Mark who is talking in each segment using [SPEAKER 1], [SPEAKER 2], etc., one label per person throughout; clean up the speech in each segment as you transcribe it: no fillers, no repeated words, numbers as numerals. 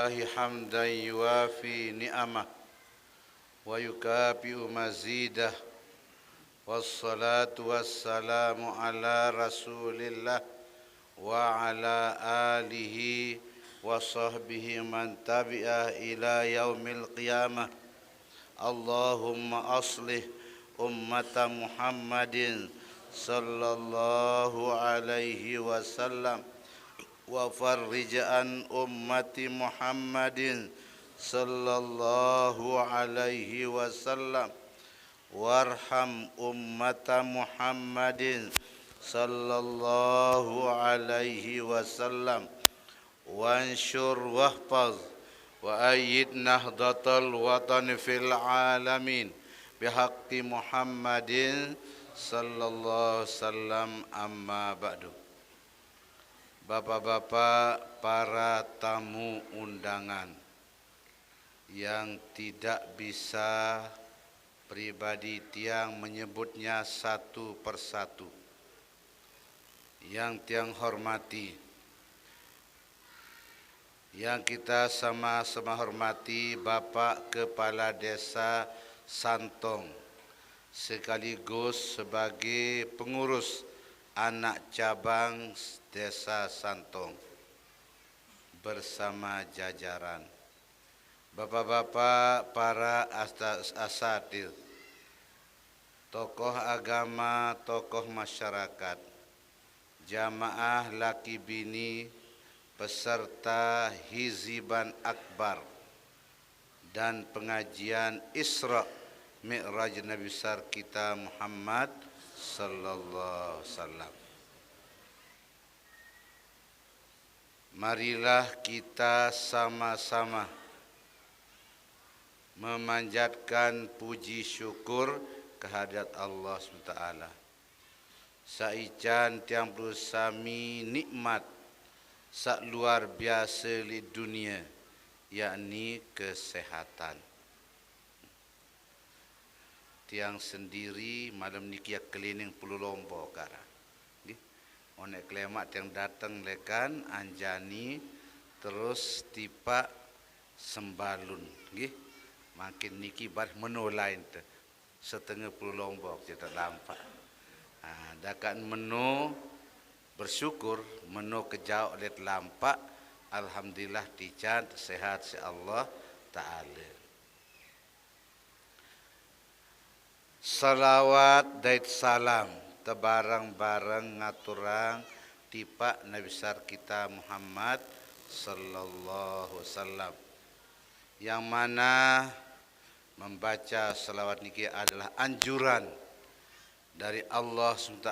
[SPEAKER 1] الله حمدا يوافي نعمه ويكافئ مزيده والصلاة والسلام على رسول الله وعلى آله وصحبه من تبعه إلى يوم القيامة. اللهم أصلح أمة محمد صلى الله عليه وسلم وفرج عن أمة محمد صلى الله عليه وسلم وارحم أمة محمد صلى الله عليه وسلم وانشر واحفظ وأيد نهضة الوطن في العالمين بحق محمد صلى الله عليه وسلم. Amma ba'du. Bapak-bapak, para tamu undangan yang tidak bisa pribadi tiang menyebutnya satu persatu, yang tiang hormati, yang kita sama-sama hormati Bapak Kepala Desa Santong sekaligus sebagai pengurus anak cabang Desa Santong bersama jajaran, bapak-bapak, para asatidz, tokoh agama, tokoh masyarakat, jamaah laki bini, peserta Hizban Akbar dan pengajian Isra Mi'raj Nabi besar kita Muhammad sallallahu alaihi wasallam. Marilah kita sama-sama memanjatkan puji syukur kehadirat Allah SWT. Saican tiang bersami nikmat sak luar biasa di dunia, yakni kesehatan. Tiang sendiri malam niki keliling Pulau Lombok kara. Onek klemak tiang datang lekan anjani terus tipa sembalun, nggih. Makin niki bar menolain tu setengah Pulau Lombok kita lampak. Dakan menu bersyukur menu kejauh lihat lampak, alhamdulillah dicat sehat si Allah Taala. Salawat dan salam tebarang-barang ngaturang tipa Nabi besar kita Muhammad sallallahu alaihi wasallam, yang mana membaca salawat niki adalah anjuran dari Allah SWT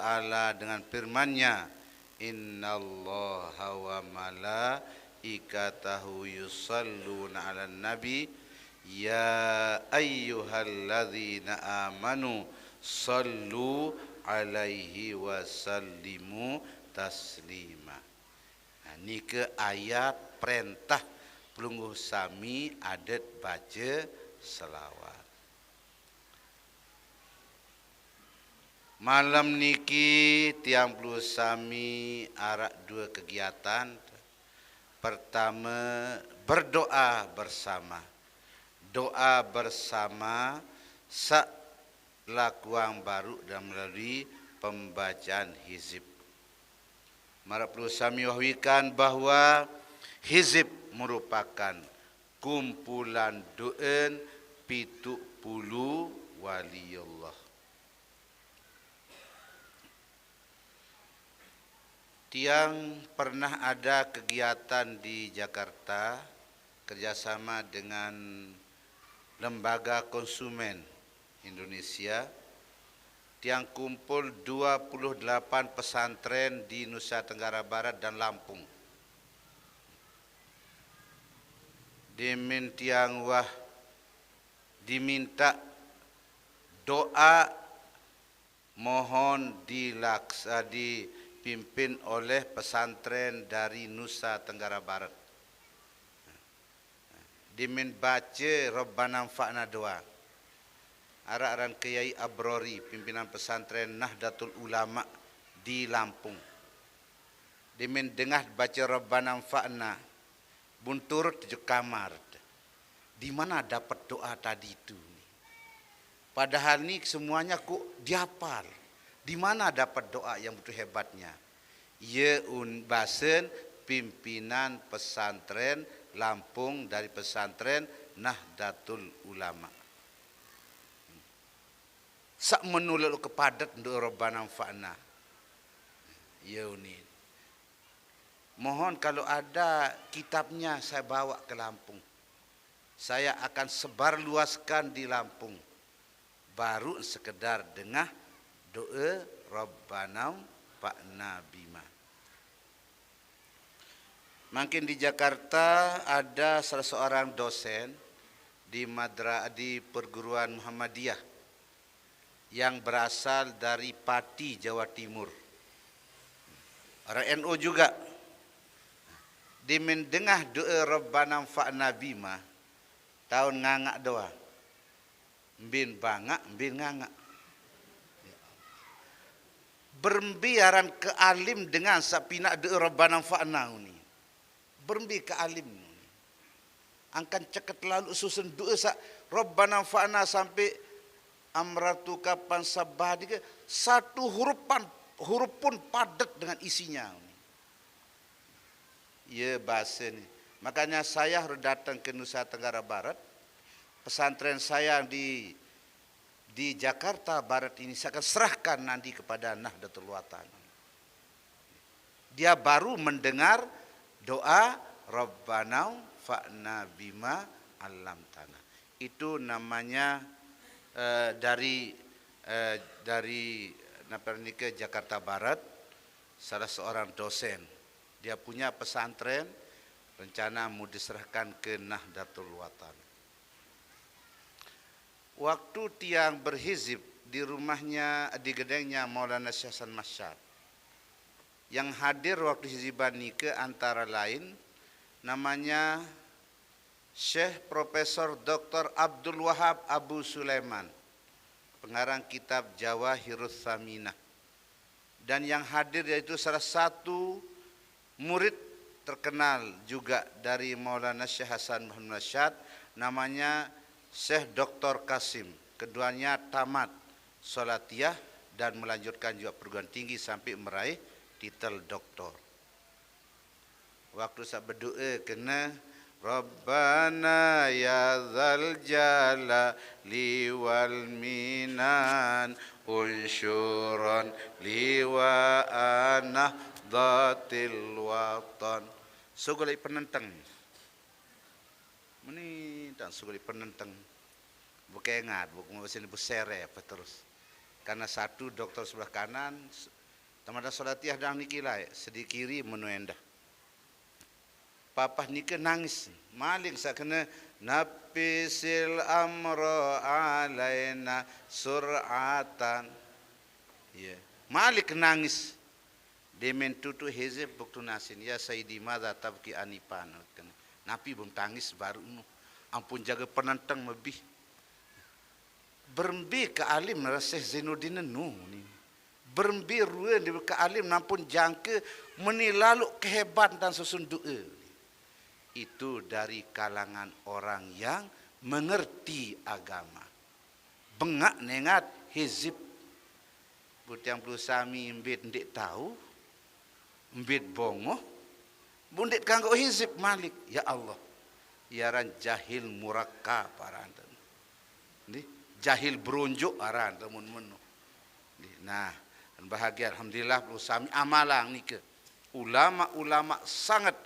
[SPEAKER 1] dengan firman-Nya, innallaha wa malaikatahu yusalluna 'alan nabi ya ayyuhalladzina amanu sallu alaihi wasallimu taslima. Ini ke ayat perintah pelungguh sami adat baca selawat. Malam niki tiang pelungguh sami arak dua kegiatan. Pertama, berdoa bersama. Doa bersama sak lakuang baru dan melalui pembacaan hizib. Mara perlu sami wahwikan bahawa hizib merupakan kumpulan doa 70 waliullah. Tiang pernah ada kegiatan di Jakarta kerjasama dengan Lembaga Konsumen Indonesia. Tiang kumpul 28 pesantren di Nusa Tenggara Barat dan Lampung. Tiang wah diminta doa mohon dipimpin oleh pesantren dari Nusa Tenggara Barat. Dimin baca Rabbana anfa'na doa. Arak-aran Kiai Abrori, pimpinan pesantren Nahdlatul Ulama di Lampung. Dimin dengar baca Rabbana anfa'na bunturut je kamar. Di mana dapat doa tadi itu? Padahal ni semuanya ku dihafal. Di mana dapat doa yang begitu hebatnya? Ye basen pimpinan pesantren Lampung dari pesantren Nahdlatul Ulama. Sak menulul kepadat untuk Rabbana fa'na. Yaunin. Mohon kalau ada kitabnya saya bawa ke Lampung. Saya akan sebarluaskan di Lampung. Baru sekedar dengar doa Rabbana fa'na bima. Makin di Jakarta ada salah seorang dosen di perguruan Muhammadiyah yang berasal dari Pati, Jawa Timur. Orang NU juga. Di mendengah doa Rabbana fa'na bima, tahun ngangak doa. Mbin bangak, mbin ngangak. Berbiaran ke alim dengan sapina doa Rabbana fa'na ni. Berbi ke alim ni. Angkan ceket lalu susun doa sa Rabbana fa'na sampai amratu kapan sabah dia satu huruf pun padat dengan isinya. Ya bahasa ni. Makanya saya harus datang ke Nusa Tenggara Barat. Pesantren saya di Jakarta Barat ini saya akan serahkan nanti kepada Nahdlatul Watan. Dia baru mendengar doa Rabbana fa'na bima 'allamtana. Itu namanya dari Napernika Jakarta Barat, salah seorang dosen. Dia punya pesantren, rencana mau diserahkan ke Nahdlatul Watan. Waktu tiang berhizib di rumahnya, di gedengnya Maulana Syekh Hasan Masyad. Yang hadir waktu hiziban nikah antara lain namanya Syekh Profesor Dr. Abdul Wahab Abu Sulaiman, pengarang kitab Jawahirus Saminah. Dan yang hadir yaitu salah satu murid terkenal juga dari Maulana Syekh Hasan Muhammad Masyad, namanya Syekh Dr. Kasim. Keduanya tamat Salatiyah dan melanjutkan juga perguruan tinggi sampai meraih titel doktor. Waktu saya berdoa kena Rabbana ya dzal jalali wal minan unsyuran liwa nahdatil watan. Sugulai penentang. Meni tak sugulai penentang. Bukan ingat, bukan sini bersere apa terus. Karena satu dokter sebelah kanan, tamada Salatiyah dah nikilai, sedih kiri menuendah. Papa nikah nangis, maling saya kena nafisil amro alaina sur'atan. Ya, malik nangis. Demen tutu hezeb buktu nasin ya Sayyidi madza tabki anipan. Napi belum tangis baru nu. Ampun jaga penantang lebih. Berembi ke alim Syekh Zainuddin nu ni. Berembi ruan di ke alim nampun jangka menilalu kehebatan dan susun doa. Itu dari kalangan orang yang mengerti agama. Bengak nengat hizib. Butiang perlu sami mbit ndik tahu. Mbit bongoh. Bundit kanggo hizib malik. Ya Allah. Yaran jahil murakkab aran. Ni jahil beronjok aran temun-menu. Nah, bahagia alhamdulillah perlu sami amalang ni ke. Ulama-ulama sangat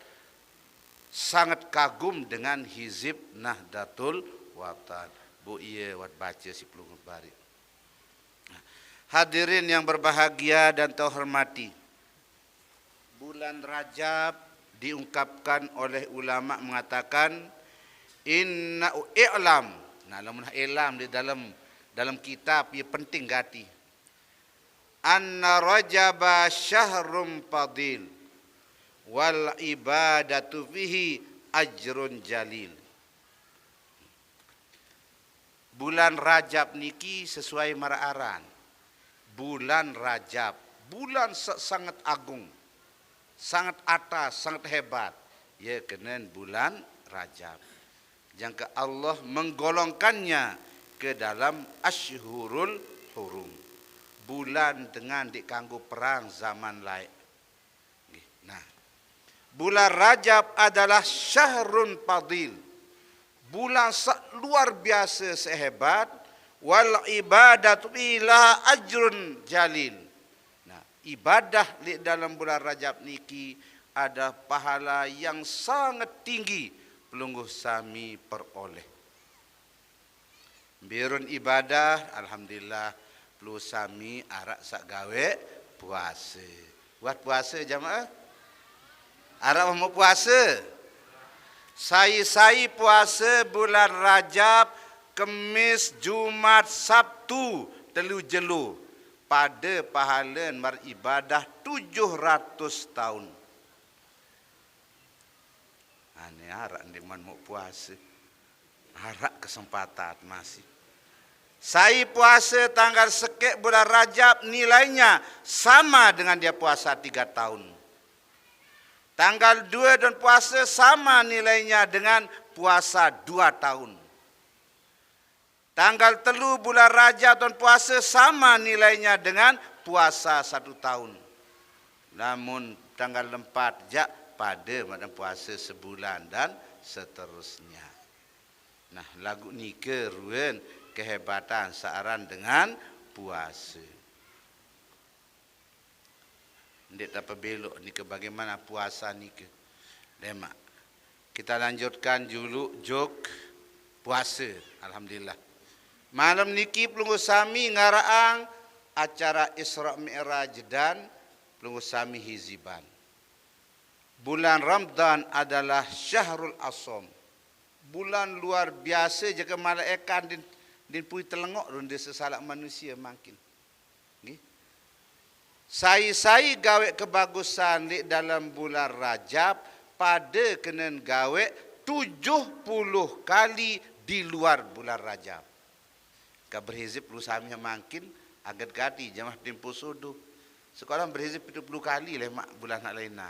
[SPEAKER 1] kagum dengan hizib Nahdlatul Watan. Bu iya wat baca si pelungut bari. Hadirin yang berbahagia dan terhormati. Bulan Rajab diungkapkan oleh ulama mengatakan inna i'lam. Nah, lamun i'lam di dalam kitab ia penting gati. Anna Rajaba syahrum fadil wal ibadatu fihi ajrun jalil. Bulan Rajab niki sesuai maraaran. Bulan Rajab, bulan sangat agung, sangat atas, sangat hebat. ia kena bulan Rajab. Jangka Allah menggolongkannya ke dalam Ashhurul Hurum. Bulan dengan dikanggo perang zaman lain. Nah, bulan Rajab adalah syahrun fadil. Bulan luar biasa sehebat. Wal ibadatu ila ajrun jalil. Nah, ibadah di dalam bulan Rajab niki ada pahala yang sangat tinggi pelungguh sami peroleh. Birun ibadah, alhamdulillah pelungguh sami arak sak gawe puasa. Buat puasa jamaah? Arak mau puasa? Saya puasa bulan Rajab, Kemis, Jumat, Sabtu, telu jelu. Pada pahala beribadah 700 tahun. Ini harap dia mau puasa. Harap kesempatan masih. Saya puasa tanggal sekek bulan Rajab nilainya sama dengan dia puasa 3 tahun. Tanggal 2 dan puasa sama nilainya dengan puasa 2 tahun. Tanggal 3 bulan Rajab dan puasa sama nilainya dengan puasa 1 tahun. Namun tanggal 4 jak pada macam puasa sebulan dan seterusnya. Nah, lagu ni keruan kehebatan searan dengan puasa. Ndik apa belok ni ke bagaimana puasa ni ke. Lemak. Kita lanjutkan dulu jok puasa. Alhamdulillah. Malam niki pelungguh sami ngaraang acara Isra Mi'raj dan pelungguh sami hiziban. Bulan Ramadan adalah Syahrul Asom. Bulan luar biasa jika malaikat din pui telengok run dia sesalak manusia makin. Saya gawe kebagusan di dalam bulan Rajab pada kenen gawe 70 kali di luar bulan Rajab. Ka berhizib lu sami makin agak gati jamah tempo sudu. Sekarang berhizib 70 kali le mak bulan nak lainna.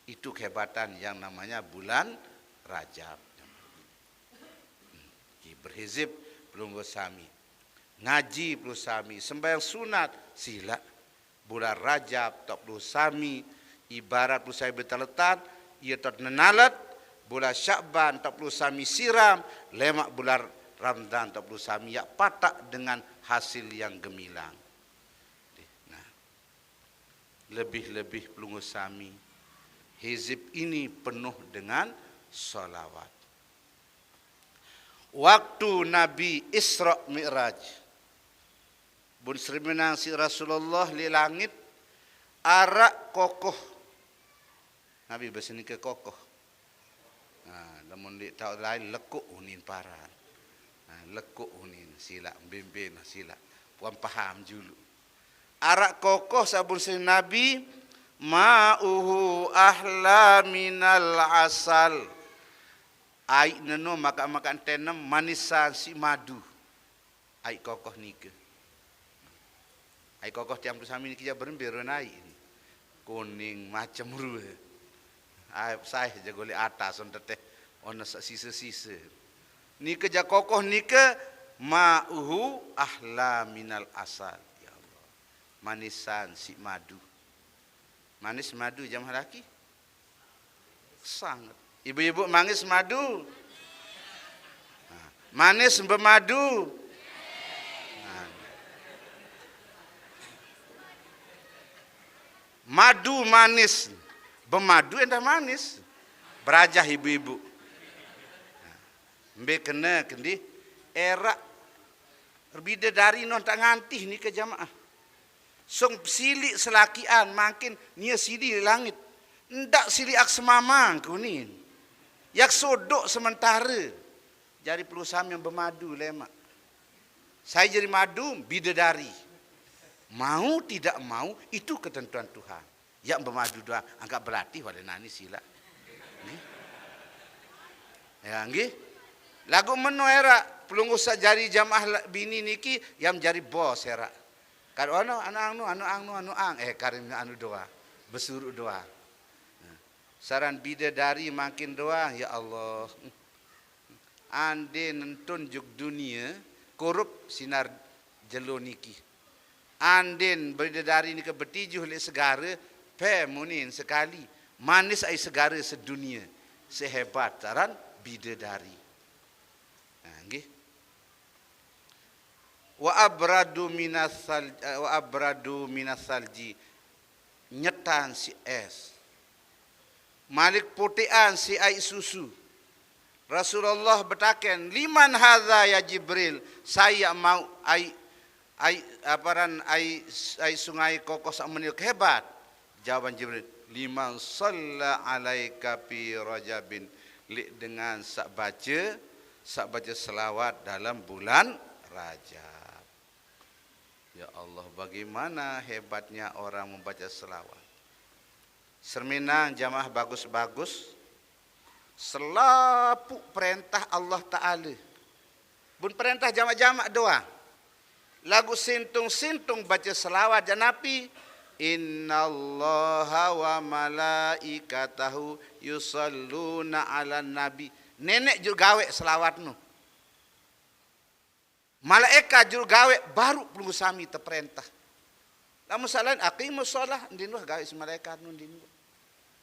[SPEAKER 1] Itu kehebatan yang namanya bulan Rajab. Berhizib belum bersami. Ngaji belum sami. Sembahyang sunat sila. Bulan Rajab tak belum sami. Ibarat belum sami bertaletan. Ia tak nenalat. Bulan Syakban tak belum sami siram. Lemak bulan Ramadan tak belum sami. Ya patak dengan hasil yang gemilang. Nah, lebih-lebih belum sami. Hizib ini penuh dengan salawat. Waktu Nabi Isra Mi'raj, bun Sri Menang si Rasulullah li langit, arak kokoh. Nabi bersini ke kokoh. Namun di tahu lain lekuk unin parah. Lekuk unin sila, bimbing sila. Puan paham dulu. Arak kokoh sabun Sri Nabi, ma'uhu ahla minal asal. Air neno makan tenam manisan si madu. Air kokoh ni ke. Air kokoh tiang bersama ni kita berembiru naik ni. Kuning macam ruh. Air saya je golek atas on teteh on sisa-sisa. Ni ke ja kokoh ni ke ma'uhu ahla minal asal. Ya Allah. Manisan si madu. Manis madu jam laki? Sangat. Ibu-ibu manis madu? Manis bermadu? Madu manis. Bermadu endah manis. Berajah ibu-ibu. Mbe kena kendi. Era. Berbeda dari non tak ngantih ni ke jamaah. Song silik selakian makin nia sidi di langit. Ndak silik aksemamang kunin. Yak sodok sementara. Jadi perusahaan yang bermadu lemak. Saya jadi madu bidadari. Mau tidak mau itu ketentuan Tuhan. Yang bermadu doang anggap berlatih pada nani sila. Ya nggih. Lagu meno era pelunggu jari jamaah bini niki yang jadi bos era. Kalau anu karim anu doa. Besuruh doa. Saran bidadari makin doang, ya Allah. Ande tunjuk dunia korup sinar jelo niki. Anden bidadari ni ke bertijuh le segara pe munin sekali. Manis ai segara sedunia. Sehebat saran bidadari. Nggih. Wa abradu minas salji. Nyetan si es. Malik putian si ai susu. Rasulullah bertaken, liman hadza ya Jibril? Saya mau ai sungai kokos menil hebat. Jawaban Jibril, liman shalla alaika fi rajabin. Dengan sak baca selawat dalam bulan Rajab. Ya Allah, bagaimana hebatnya orang membaca selawat. Serminang jamaah bagus-bagus. Selapu perintah Allah Ta'ala. Bun perintah jamak-jamak doang. Lagu sintung-sintung baca selawat dan Nabi. Innallaha wa malaikatahu yusalluna ala nabi. Nenek juga gawe selawat nu. Malaikat juga gawe baru perlu sami terperintah. Lamun salain aqimus shalah ndinuh gawe si malaikat nu ndinuh.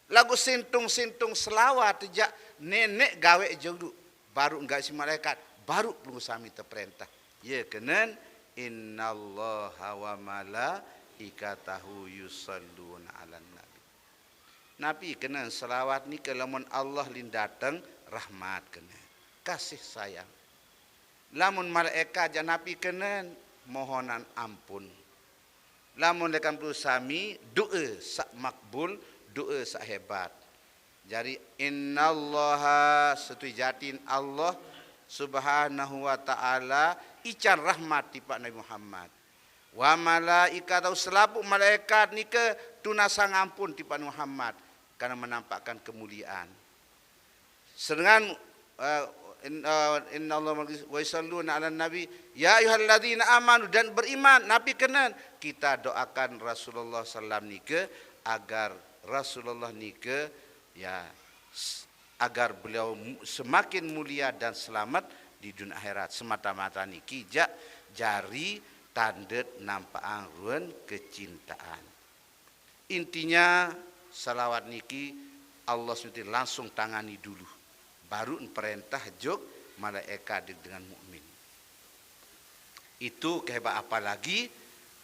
[SPEAKER 1] Lagu sintung-sintung selawat jak nenek gawe jodoh baru enggak si malaikat baru perlu sami terperintah. Ya kenen innallaha wa malaikatahu yusalluna 'alan nabi. Nabi kenen selawat ni ke lamun Allah lin datang rahmat kenen kasih sayang. Lamun malaikat jan Nabi kenen mohonan ampun. Lamun lekan perlu sami doa sak makbul, doa sak hebat. Jadi innallaha setujatin Allah subhanahu wa ta'ala ican rahmat di Pak Nabi Muhammad. Wa malaikatahu selapu malaikat ni ke tunasang ampun di Pak Nabi Muhammad karena menampakkan kemuliaan. Sedangkan innallaha wa yusalluna 'alan nabi ya ayyuhalladzina amanu dan beriman Nabi kena kita doakan Rasulullah sallam nike agar Rasulullah nike ya agar beliau semakin mulia dan selamat di dunia akhirat semata-mata niki jari tandet nampaan ruan kecintaan. Intinya salawat niki Allah SWT langsung tangani dulu baru perintah jog malaikat dengan mukmin. Itu kehebat apa lagi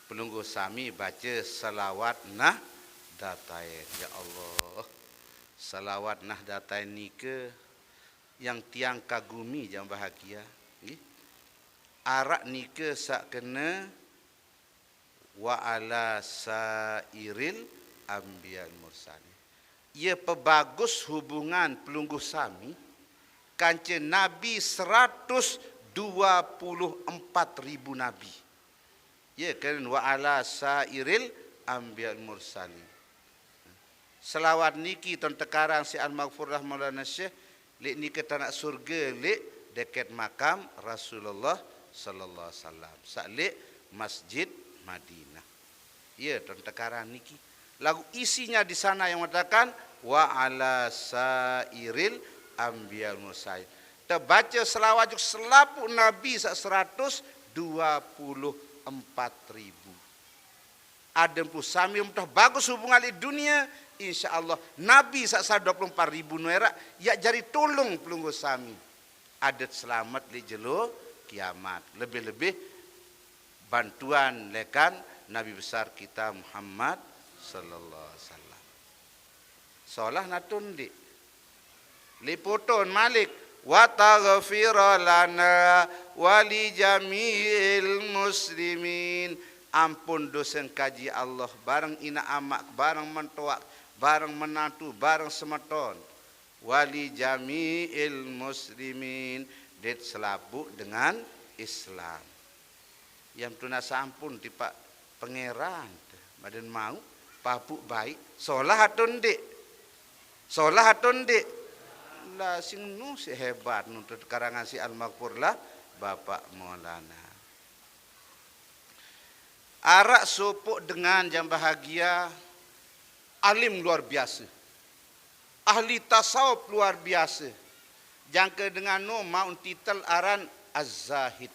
[SPEAKER 1] pelunggu sami baca salawat nah datain. Ya Allah, salawat nah datain ni ke yang tiang kagumi jam bahagia. Arak ni ke sak kena wa ala sairil ambiyal mursalin. Ia pebagus hubungan pelunggu sami kanca Nabi 124,000 Nabi. Ya kan wa ala sairil ambiyal mursalin. Selawat niki ton tekarang si al-maghfurah Maulana Syekh lek ni ke tanah surga lek dekat makam Rasulullah sallallahu alaihi wasallam. Salik Masjid Madinah. Ya ton tekarang niki. Lagu isinya di sana yang mengatakan wa ala sairil ambiyal mursalin. Terbaca selawat juga selapu Nabi 124,000. Ada pun sami mudah bagus hubungan di dunia insyaallah Nabi 124,000 nuera ya jari tolong pelunggu sami. Adat selamat di jelo kiamat. Lebih-lebih bantuan lekan Nabi besar kita Muhammad sallallahu alaihi wasallam. Solah natun di liputon Malik wa taghfir lana wa li jami'il muslimin. Ampun dosa kaji Allah bareng ina amak bareng mentuak bareng menantu bareng semeton wali jami'il muslimin det selabu dengan Islam. Yang tunasa ampun di Pak pangeran badan mau papuk baik solah hatun dik lah sing nu si hebat nuntut karangan si al-maghfur lah Bapak Maulana. Arak sopok dengan jam bahagia alim luar biasa. ahli tasawuf luar biasa. Jangka dengan nama titel aran Az-Zahid.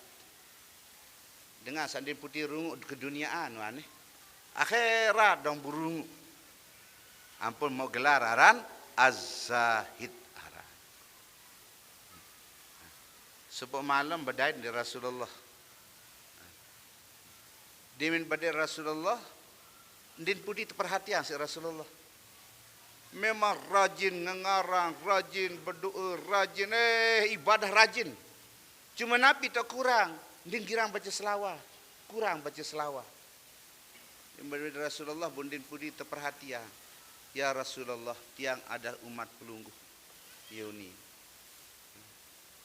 [SPEAKER 1] Dengan sandin putih rungu keduniaan wane. Akhirat dong burungu. Ampun mau gelar aran Az-Zahid aran. Sebab malam badai di Rasulullah. Dimin badai Rasulullah. Din putih perhatian si Rasulullah. Memang rajin ngarang, rajin berdoa, rajin ibadah rajin. Cuma Nabi tak kurang. Din girang baca selawat. Kurang baca selawat. Yang Rasulullah bundin pudi terperhatian. Ya Rasulullah, tiang ada umat pelunggu. Yoni.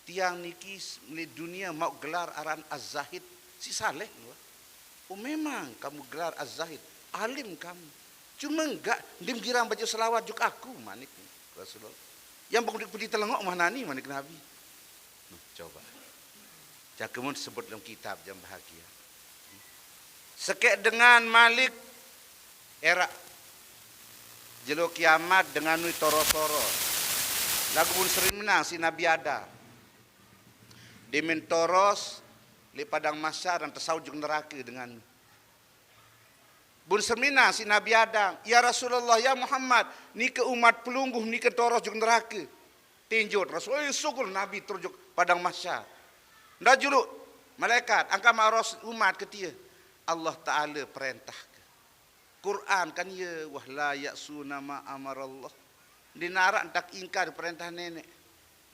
[SPEAKER 1] Tiang niki di dunia mau gelar aran Az-Zahid. Si saleh. Oh memang kamu gelar Az-Zahid. Alim kamu. Cuma enggak. Dia girang baca selawat juga aku. Manik Rasulullah. Yang pudi telengok mana ni manik Nabi. Coba. Cakamun sebut dalam kitab jam bahagia. Sekek dengan Malik era jelo kiamat dengan nui toro-toro. Lagu pun sering menang si Nabi ada. Dimen toros li padang mahsyar dan tersaujuk neraka dengan bun semina si Nabi Adam. Ya Rasulullah, ya Muhammad, ni ke umat pelungguh ni ke toros juk neraka. Tinjut Rasulullah syukur Nabi terjuk padang mahsyar. Ndak juluk malaikat angka maros umat ketia. Allah Taala perintah. Quran kan ya wah la ya'suna ma amarallah. Dinarak tak ingkar perintah nenek.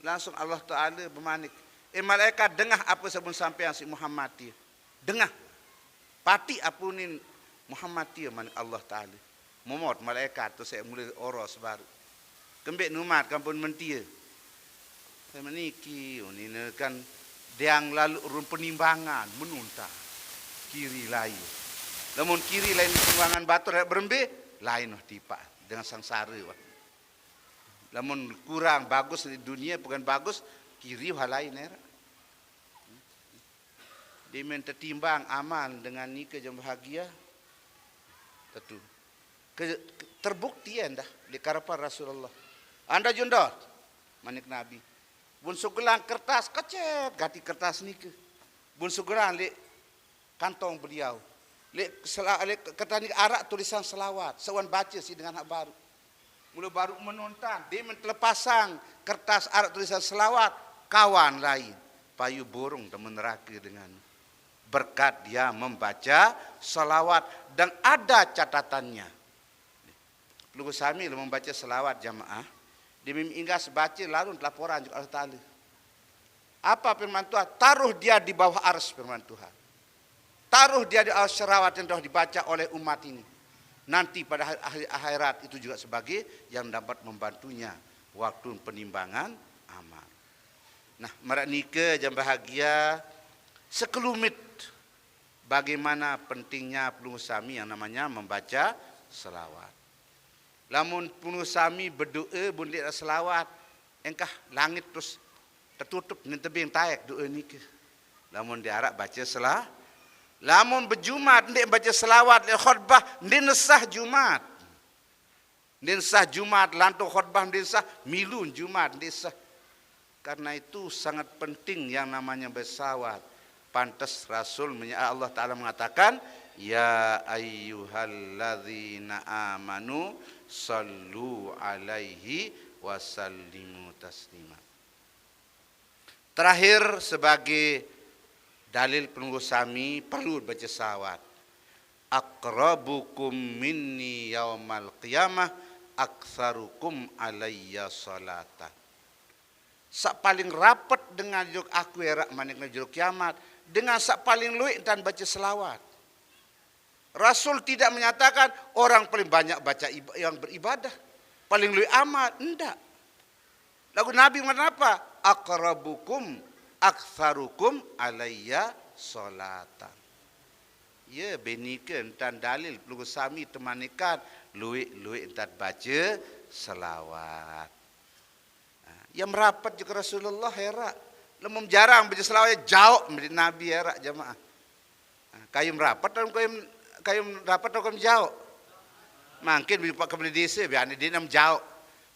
[SPEAKER 1] Langsung Allah Taala bermanik. Malaikat dengah apa sebelum sampean si Muhammad dia. Dengah. Pati apunin Muhammad dia manik Allah Taala. Momot malaikat tu saya mulai oros baru. Kembek numat kampun mentia. Saya meniki ini kan yang lalu urun penimbangan menunta kiri lain. Namun kiri lain penimbangan batu berembe lain tipa dengan sangsara. Namun kurang bagus di dunia bukan bagus kiri hal lain era. Dia minta timbang amal dengan nikah jam bahagia. Tentu. Terbukti anda di hadapan Rasulullah. Anda jundor manik Nabi. Bun sugelang kertas kecet ganti kertas nikah. Bun sugelang li kantong beliau. Li kertas nikah arak tulisan selawat. Sewan baca si dengan hak baru. Mula baru menonton. Dia mentelepasang kertas arak tulisan selawat. Kawan lain. Payu burung teman neraka dengan berkat dia membaca selawat. Dan ada catatannya. Pelunggu sami membaca selawat jamaah. Dia inggas baca lalu laporan juga Allah Ta'ala. Apa firman Tuhan? Taruh dia di bawah ars firman Tuhan. Taruh dia di arsy syarafat yang telah dibaca oleh umat ini. Nanti pada akhirat itu juga sebagai yang dapat membantunya waktu penimbangan amal. Nah, merak nikah jam bahagia sekelumit bagaimana pentingnya pelunggu sami yang namanya membaca selawat. Lamun penuh sami berdoa bundik selawat, engkah langit terus tertutup ni tebing taek doa ni ke. Lamun diarak baca selah, lamun berjumat ndik baca selawat le khutbah ndik nesah Jumat. Ndik sah Jumat lantu khutbah ndik sah milun Jumat ndik sah. Karena itu sangat penting yang namanya berselawat. Pantas Rasul Allah Taala mengatakan, ya ayyuhalladzina amanu sallu alaihi wasallimu taslima. Terakhir sebagai dalil pelunggu sami perlu baca selawat. Aqrabukum minni yaumal qiyamah aktsarukum alayya salatan. Sak paling rapat dengan juk aku era manik juk kiamat dengan sak paling luik dan baca selawat. Rasul tidak menyatakan orang paling banyak baca yang beribadah, paling lebih amat, enggak. Lagu Nabi mengatakan apa? Aqrabukum aktsarukum alayya salatan. Ya benikan dan dalil pelunggu sami temanikan luik entat baca selawat. Yang merapat juga Rasulullah era, lemum jarang baca selawat jauh menjadi Nabi era jamaah. Kayu merapat dan kayu dapat atau jauh. Mungkin di Pak Kepala Desa biar dia nam jauh.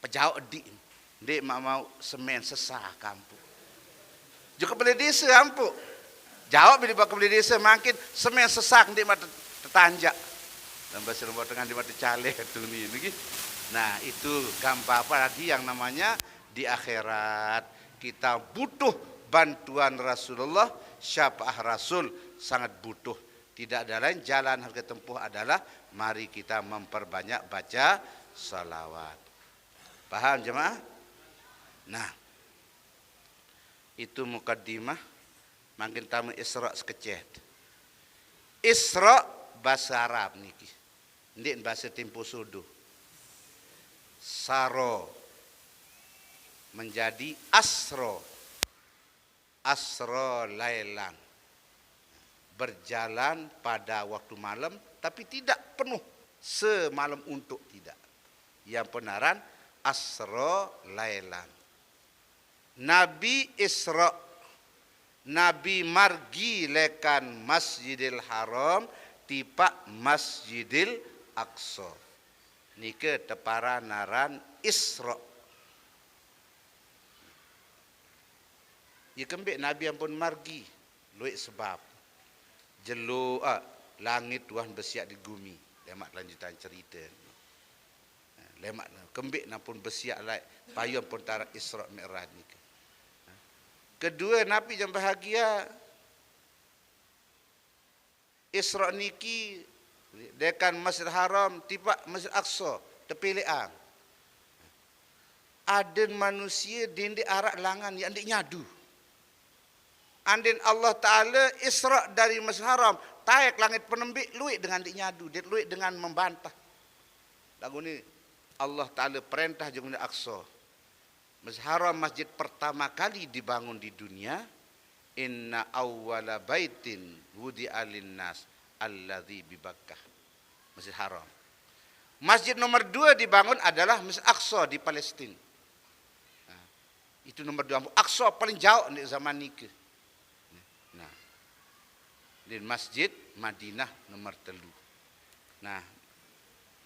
[SPEAKER 1] Pejauh dik. Dik mak mau semen sesah kampung. Juga beli desa ampuk. Jawab bila bakal beli desa makin semen sesak dik mak tertanjak. Dan bahasa Lembah Tengah di mata caleh tu ni lagi. Nah, itu gambar apa lagi yang namanya di akhirat kita butuh bantuan Rasulullah, syafaat Rasul sangat butuh. Tidak ada lain jalan harga tempuh adalah mari kita memperbanyak baca salawat. Paham jemaah? Nah, itu mukaddimah. Makin tamu Isra sekecet. Isra bahasa Arab niki. Ndik bahasa Tempo Sudu. Saro menjadi asro. Asro lailang. Berjalan pada waktu malam tapi tidak penuh semalam untuk tidak. Yang benaran asro lailang. Nabi Isra, Nabi margi lekan Masjidil Haram tipak Masjidil Aqsa. Nike tepara naran Isra. Ya kembik Nabi ampun margi luik sebab jelu langit Tuhan bersiap di bumi. Lemak lanjutan cerita. Lemak kembik napun bersiap lai payung pun tarak Isra Mi'raj nike. Kedua Nabi yang bahagia Isra niki dekan Masjid Haram tiba Masjid Aqsa tepi leang. Ada manusia dinding arak langan yang dik nyadu. Andin Allah Ta'ala Isra dari Masjid Haram taik langit penembik luik dengan dik nyadu, dia luik dengan membantah. Lagu ni Allah Ta'ala perintah jeung Aqsa. Masjid Haram masjid pertama kali dibangun di dunia. Inna awwala baitin wudi'a linnas alladzi bi Bakkah. Masjid Haram. Masjid nomor 2 dibangun adalah Masjid Aqsa di Palestina. Nah, itu nomor 2. Aqsa paling jauh di zaman nike. Nah, di Masjid Madinah nomor 3. Nah,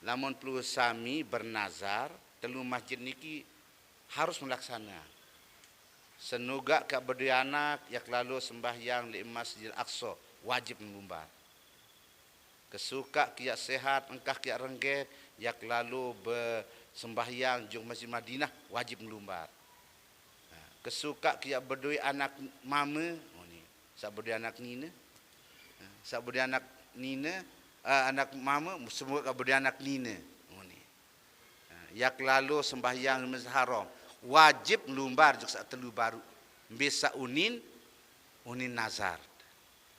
[SPEAKER 1] lamun perlu sami bernazar telu masjid niki harus melaksana. Senuga ke berdua anak yak lalu sembahyang di Masjid Aqsa wajib mengumbar. Kesuka kiak sehat engkah kiak rengget yak lalu bersembahyang jung Masjid Madinah wajib melumbar. Kesuka kiak berdua anak mama, oh ni, sak berdua anak nina. Sak berdua anak nina, anak mama semua ke berdua anak nina. Oh ni. Yak lalu sembahyang di Masjid Haram wajib melumbar juga saat telu baru. Bisa unin nazar.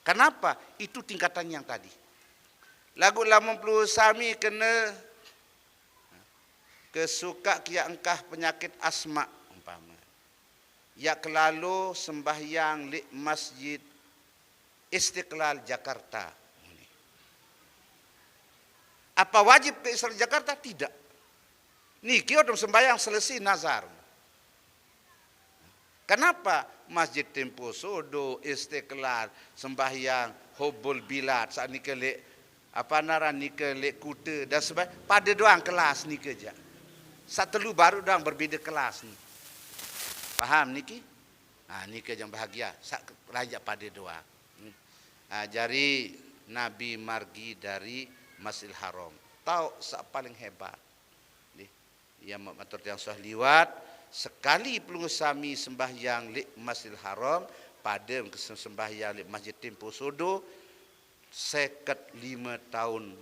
[SPEAKER 1] Kenapa? Itu tingkatan yang tadi. Lagu lamun perlu sami kena kesuka kia engkah penyakit asma umpama. Ya kelalu sembahyang di Masjid Istiqlal Jakarta. Apa wajib ke Istiqlal Jakarta? Tidak. Niki orang sembahyang selesai nazar. Kenapa? Masjid Tempo Sudu, Istiqlal, sembahyang Hubul Bilad, saat ni kelek apa naran ni kelek kuta dan sebagainya. Pada doang kelas ni kerja. Satu baru doang berbeza kelas ni. Faham niki? Ni kerja yang bahagia. Sak rajak pada doang. Jadi Nabi margi dari Masjidil Haram. Tahu sak paling hebat. Yang matur yang sah liwat. Sekali perlu sami sembahyang di Masjidil Haram pada sembahyang di Masjid Tempo Sudu 55 tahun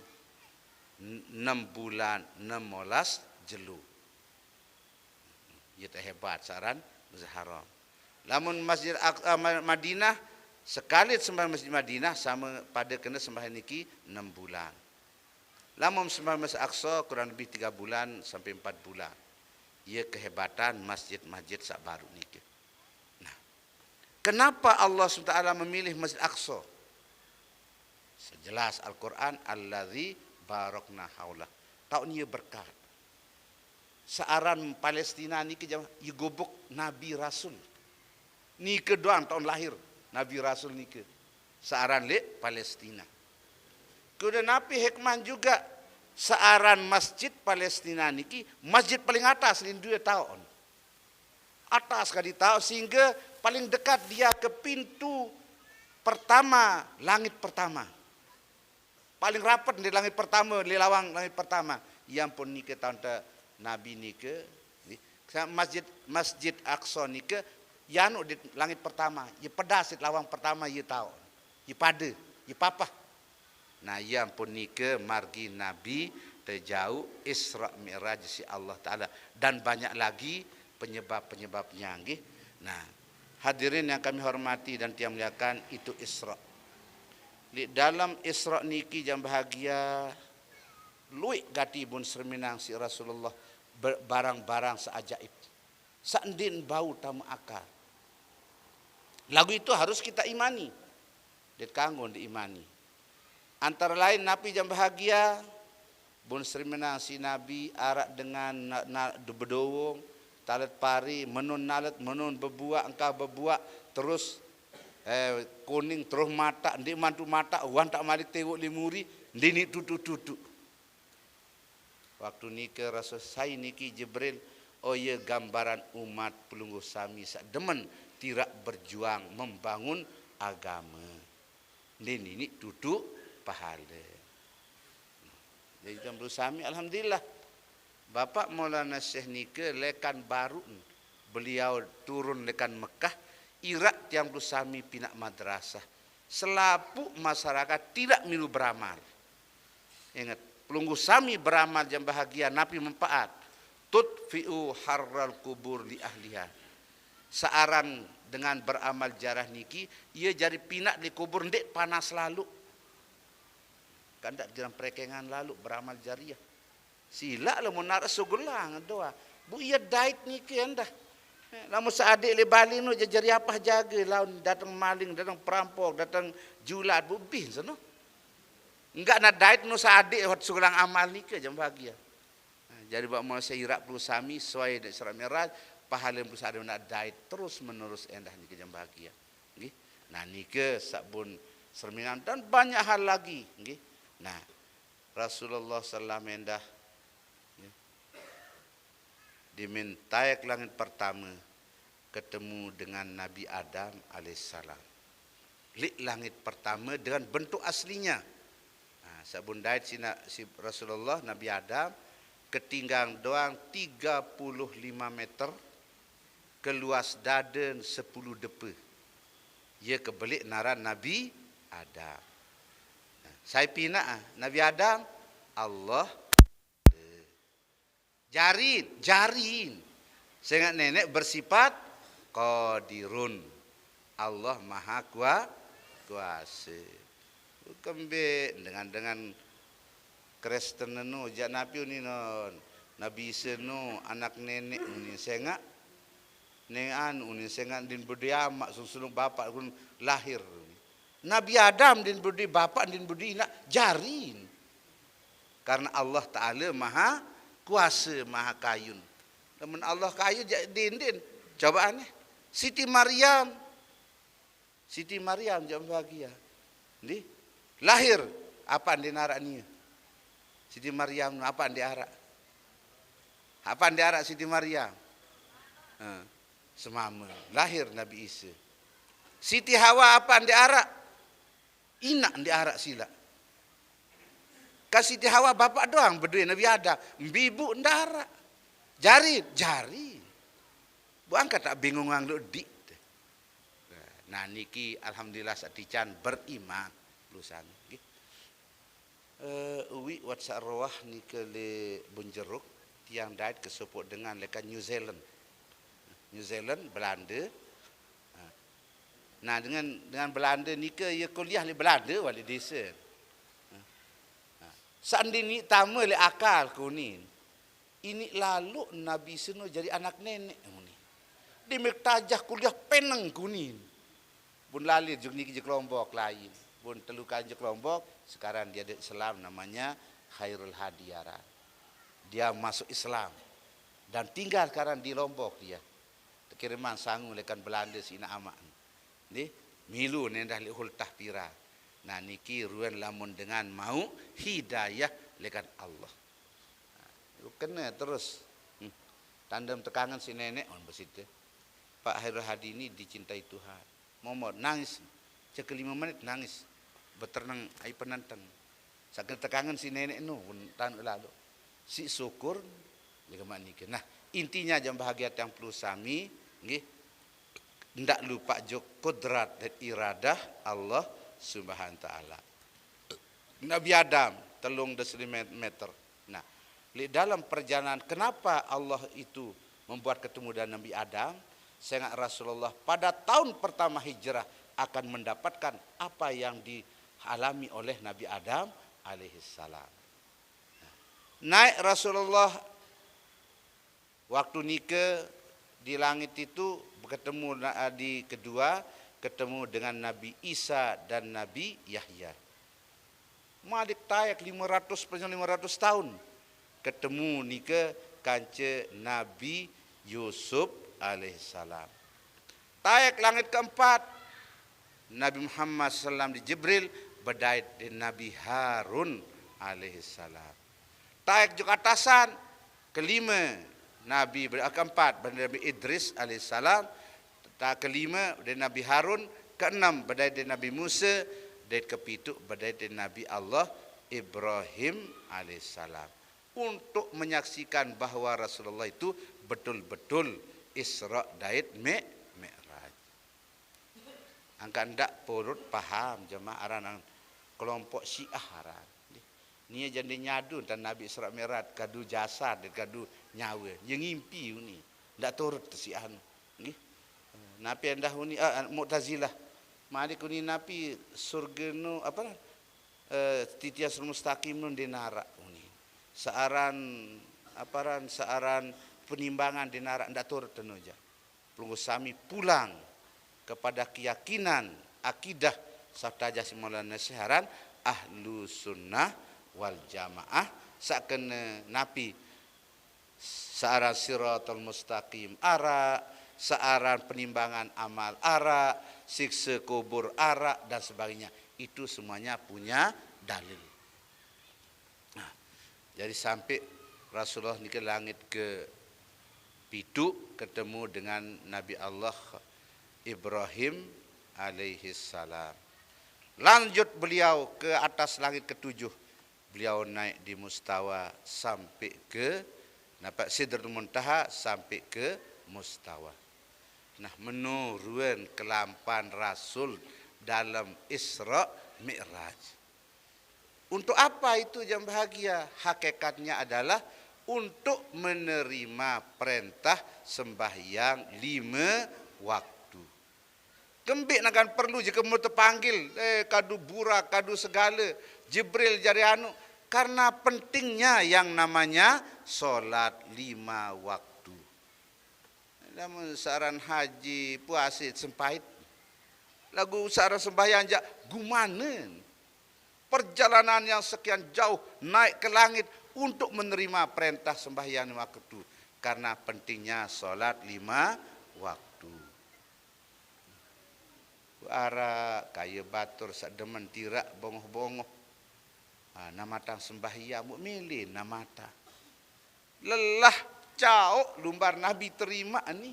[SPEAKER 1] 6 bulan 16 jelu. Ia tak hebat saran Masjid Haram. Lamun Masjid Madinah sekali sembahyang Masjid Madinah sama pada kena sembahyang niki 6 bulan. Lamun sembahyang Masjid Aqsa kurang lebih 3 bulan sampai 4 bulan. Ia kehebatan masjid-masjid sak baru niki. Nah, kenapa Allah SWT memilih Masjid Aqsa? Sejelas Al-Quran, Allazi barakna haulah. Tahu ni berkat. Searan Palestina niki ia gobok Nabi Rasul. Ni kedua tahun lahir Nabi Rasul niki. Searan le Palestina. Kemudian Nabi hikmah juga Searan masjid Palestina niki masjid paling atas di 2 tahun. Atas kali tahu sehingga paling dekat dia ke pintu pertama, langit pertama. Paling rapat di langit pertama, di lawang langit pertama. Yang pun nike tante Nabi nike, Masjid Aqsa nike, yanu di langit pertama. Ye pedas di lawang pertama ye tahu. Ye pada, ye papa. Nah yang pun nike margi Nabi terjauh Isra Mi'raj si Allah Ta'ala. Dan banyak lagi penyebab-penyebabnya. Nah, hadirin yang kami hormati dan tiang muliakan, itu Isra. Di dalam Isra niki jam bahagia luik gati bun serminang si Rasulullah barang-barang seajaib. Sandin bau tamu akal. Lagu itu harus kita imani. Dikanggun diimani. Antara lain Nabi jam bahagia bun serminang si Nabi arak dengan bedowong talat pari, menun nalat, menun bebuak, engkau bebuak, terus kuning, terus mata, ndi mantu mata, wan tak malik tewok limuri, ndi ni tutu-tutu. Waktu ni ke Rasul saya niki Jibril, oh ya gambaran umat pelunggu sami sak demen tirak berjuang membangun agama. Ndi ni tutu pahala. Jadi jambul sami alhamdulillah. Bapak Maulana Syekh nike lekan baru beliau turun lekan Mekah irak tiang sami pinak madrasah selapu masyarakat tidak milu beramal. Ingat pelunggu sami beramal jam bahagia Nabi mempaat tudfi'u harral kubur li ahliha. Searang dengan beramal jarah niki ia jadi pinak di kubur ndek panas lalu. Kan tak dalam perekengan lalu beramal jariah. Sila lah menarik sugulang doa. Bu ia dait ni ke anda. Lamun seadik le bali nu jari apa jaga laun datang maling, datang perampok, datang julat bu bin sono. Enggak nak dait nu seadik hot sugulang amal ni ke jam bahagia. Jadi bak mau seirak perlu sami sesuai dengan Isra Mi'raj pahala perlu ada nak dait terus menerus endah ni ke jam bahagia. Nggih. Nah ni ke sabun serminan dan banyak hal lagi nggih. Nah Rasulullah sallallahu endah dimintai ke langit pertama ketemu dengan Nabi Adam alaihissalam. Lik langit pertama dengan bentuk aslinya. Sabun dait si Rasulullah Nabi Adam ketinggang doang 35 meter, keluas daden 10 depa. Ia kebelik naran Nabi Adam. Saya pina Nabi Adam Allah jarin. Sehingga nenek bersifat qadirun. Allah Maha Kuasa. Kembe dengan Kristen nu jak Nabi ni non. Nabi Isa nu anak nenek ni sehingga nengan uni sehingga din budi amak susulung bapak kun lahir. Nabi Adam din budi bapak din budi nak jarin. Karena Allah Taala Maha Kuasa, Maha Kayun. Namun Allah kayu din. Cobaan ni. Siti Maryam jam bahagia. Ni lahir apa andi narak ni? Siti Maryam apa andi arak? Apa andi arak Siti Maryam? Semama lahir Nabi Isa. Siti Hawa apa andi arak? Inak andi arak sila. Kasih Siti Hawa bapak doang berdua Nabi Adam. Bibu ndara. Jari. Buang kata bingung ang dik. Nah niki alhamdulillah satican beriman lusan. Uwi wat sarwah nike le Bunjeruk tiang dait keseput dengan lekan New Zealand. New Zealand Belanda. Nah dengan Belanda nike ia kuliah di Belanda wali desa. Sandini tama le akal kunin. Ini lalu Nabi Seno jadi anak nenek kunin. Di Mektajah kuliah Penang kunin. Bun lalir juk niki je kelompok lain. Bun telukan je kelompok sekarang dia ada Islam namanya Khairul Hadiyara. Dia masuk Islam dan tinggal sekarang di Lombok dia. Kiriman sangu lekan Belanda sina amak. Ni milu nendah li hultah pira. Nah niki ruan lamun dengan mau hidayah lekan Allah. Lu kena terus. Tandem tekangan si nenek on bersitu. Pak Hairul Hadi ini dicintai Tuhan. Momot nangis. Cek 5 menit nangis. Beternang ai penantang. Sakit tekangan si nenek nu tahun lalu. Si syukur lekan nikah. Nah, intinya jam bahagia yang perlu sami nggih. Ndak lupa jok kodrat dan iradah Allah Subhanahu wa taala. Nabi Adam 3 meter. Nah, di dalam perjalanan kenapa Allah itu membuat ketemu dengan Nabi Adam? Sehingga Rasulullah pada tahun pertama hijrah akan mendapatkan apa yang dialami oleh Nabi Adam alaihissalam. Naik Rasulullah waktu nikah di langit itu ketemu di kedua ketemu dengan Nabi Isa dan Nabi Yahya. Madik tayak 500 tahun ketemu nikah kanca Nabi Yusuf alaihissalam. Tayak langit keempat Nabi Muhammad SAW di Jibril berdait di Nabi Harun alaihissalam. Tayak juga atasan kelima Nabi keempat Nabi Idris alaihissalam. Tak kelima dari Nabi Harun, keenam berdait dari Nabi Musa, dan kepitu berdait dari Nabi Allah Ibrahim alaihissalam. Untuk menyaksikan bahawa Rasulullah itu betul-betul Isra dait Mi'raj. Angka ndak perut paham jemaah aran kelompok Syiah aran. Ni jadi nyadu dan Nabi Isra Mi'raj kadu jasad dan kadu nyawa. Yang ngimpi ni. Ndak turut Syiah nggih. Napi endah uni Mu'tazilah. Mari kuni napi surga nu apa? Titias mustaqim nun dinara uni. Searan penimbangan dinara ndak turut tenuja. Pelunggu sami pulang kepada keyakinan akidah sabda Maulana Syaharan ahlu sunnah wal jamaah sakena napi searan siratal mustaqim ara searan penimbangan amal ara, siksa kubur ara dan sebagainya. Itu semuanya punya dalil. Nah, jadi sampai Rasulullah ni ke langit ke pitu ketemu dengan Nabi Allah Ibrahim alaihissalam. Lanjut beliau ke atas langit ketujuh. Beliau naik di mustawa sampai ke Sidratul Muntaha sampai ke mustawa. Nah, menurun kelampan Rasul dalam Isra Mi'raj. Untuk apa itu jam bahagia? Hakikatnya adalah untuk menerima perintah sembahyang 5 waktu. Kembik nakan perlu jika mau terpanggil, kadu burak, kadu segala, Jibril jari anu. Karena pentingnya yang namanya solat 5 waktu. Namun saran haji puasa sempait. Lagu saran sembahyang jak gumanen. Perjalanan yang sekian jauh naik ke langit untuk menerima perintah sembahyang 5 waktu. Karena pentingnya solat 5 waktu. Ara kaya batur sademen tirak bongoh-bongoh. Nama tang sembahyang mu milih nama ta. Lelah cau lumbar Nabi terima ni.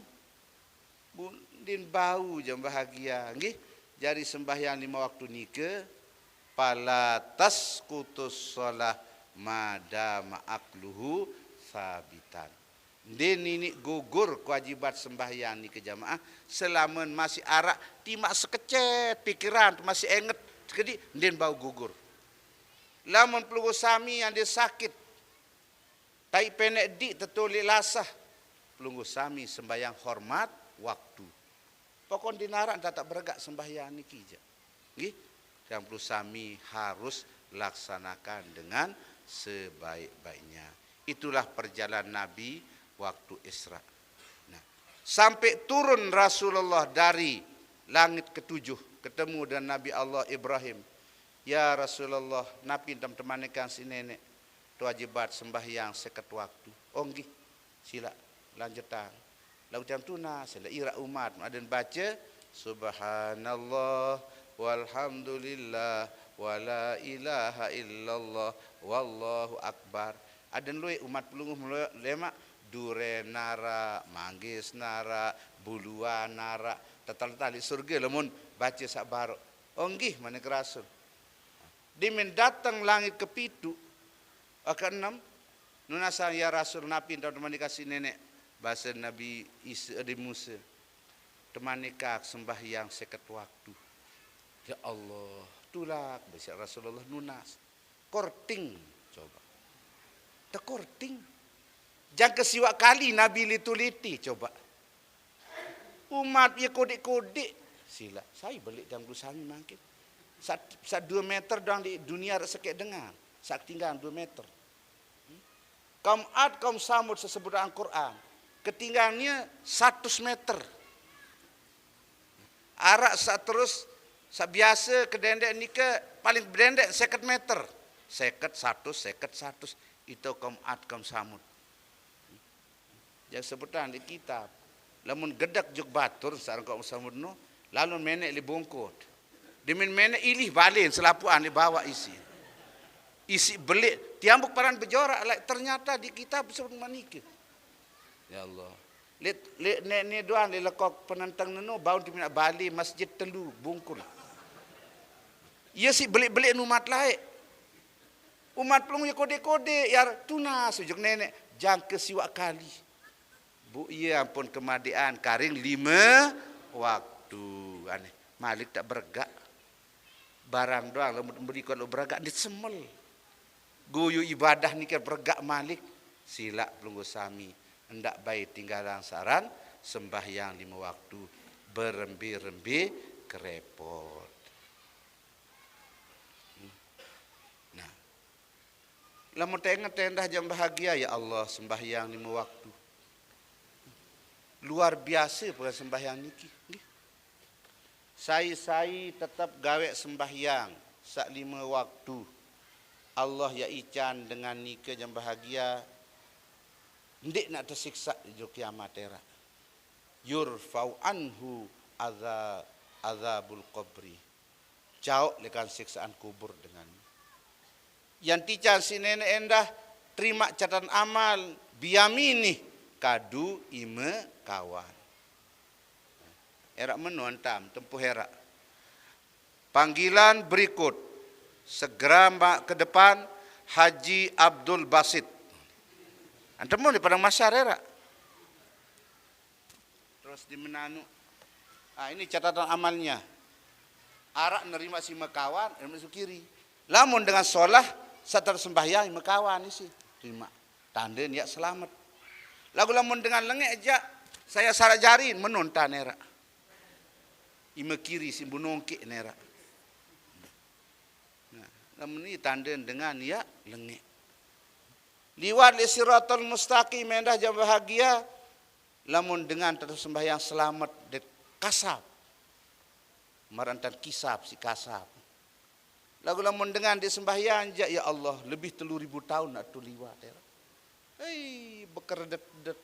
[SPEAKER 1] Bundin bau jam bahagia nggih. Jadi sembahyang 5 waktu ni ke pala tasqutus shalah madama akluhu sabitan. Din ini gugur kewajiban sembahyang ni ke jamaah selama masih arak timak sekecet pikiran masih enget sekedi din bau gugur. Lamun peluru sami yang dia sakit tai penek di tertulis lasah. Pelunggu sami sembahyang hormat waktu. Pokon dinarak tak beragak sembahyang ni kija. Nggih, yang perlu sami harus laksanakan dengan sebaik-baiknya. Itulah perjalanan Nabi waktu Isra. Nah, sampai turun Rasulullah dari langit ketujuh ketemu dengan Nabi Allah Ibrahim. Ya Rasulullah, Nabi teman-teman si nenek. Wajibat sembahyang sekat waktu. Oh nggih, sila lanjutan. Lalu jam tuna sila ira umat. Ada baca subhanallah walhamdulillah wa la ilaha illallah wallahu akbar. Aden lui umat pelunguh lemak dure nara, manggis nara, buluan nara, tetal-tali surga lamun baca sak barok. Oh nggih mana ke Rasul. Dimin datang langit kepitu ke-6 nunasa ya Rasul Nabi teman dikasih nenek bahasa Nabi Isa di Musa. Teman nikah sembahyang seket waktu. Ya Allah, tulak bahasa Rasulullah nunas. Korting coba. Tekorting. Jangan kesiwak kali Nabi lituliti coba. Umat ya kodik-kodik. Sila, saya balik jam lusani mungkin. Sak 2 meter doang di dunia sekek dengar. Sak tinggal 2 meter. Kaum Ad, kaum Samud sesebut dalam Quran. Ketinggalannya 100 meter. Arak sak terus sak biasa kedendek ni ke paling berdendek 50 meter. 50, 100, 100. Itu kaum Ad, kaum Samud. Yang sebutan di kitab. Lamun gedak juk batur sareng kaum Samud no, lalu menek li bongkot. Dimin menek ilih balin selapuan li bawa isi. Isi belik tiambuk paran bejorak ternyata di kitab sebut manike. Ya Allah. Let ne doan le lekok penentang neno bau di mina Bali masjid telu bungkul. Ia si belik-belik umat lain. Umat pelung ya kode-kode ya tunas ujuk nenek jang kesiwak kali. Bu iya ampun kemadian karing 5 waktu. Aneh. Malik tak bergak. Barang doang lamun beri kalau bergak disemel. Guyu ibadah ni kan bergak Malik. Sila pelunggu sami. Hendak baik tinggalan saran sembahyang 5 waktu. Berembi-rembi kerepot. Nah. Lamun tendah jam bahagia ya Allah sembahyang 5 waktu. Luar biasa pada sembahyang niki. Saya tetap gawe sembahyang sak 5 waktu. Allah ya ican dengan nike jam bahagia. Ndik nak tersiksa di kiamat era. Yurfau anhu azabul qabri. Jauh lekan siksaan kubur dengan. Yang tican si nenek endah terima catatan amal biyamini kadu ime kawan. Era menontam tempuh era. Panggilan berikut segera ke depan Haji Abdul Basit. Antemu di padang masyar era. Terus di Menanu. Ini catatan amalnya. Arak nerima si mekawan, nerima kiri. Lamun dengan solah setelah sembahyang mekawan isi terima. Tanda niat selamat. Lagu lamun dengan lengek aja saya sarak jari menontan era. Ima kiri si bunongkik nera. Nah, namun ini tanda dengan ya lengek. Liwat li siratal mustaqim mendah jam bahagia. Lamun dengan terus sembahyang selamat de kasab. Marantan kisab si kasab. Lagu lamun dengan di sembahyang ya Allah lebih 3.000 tahun nak tu liwat ya. Hei bekerdet-det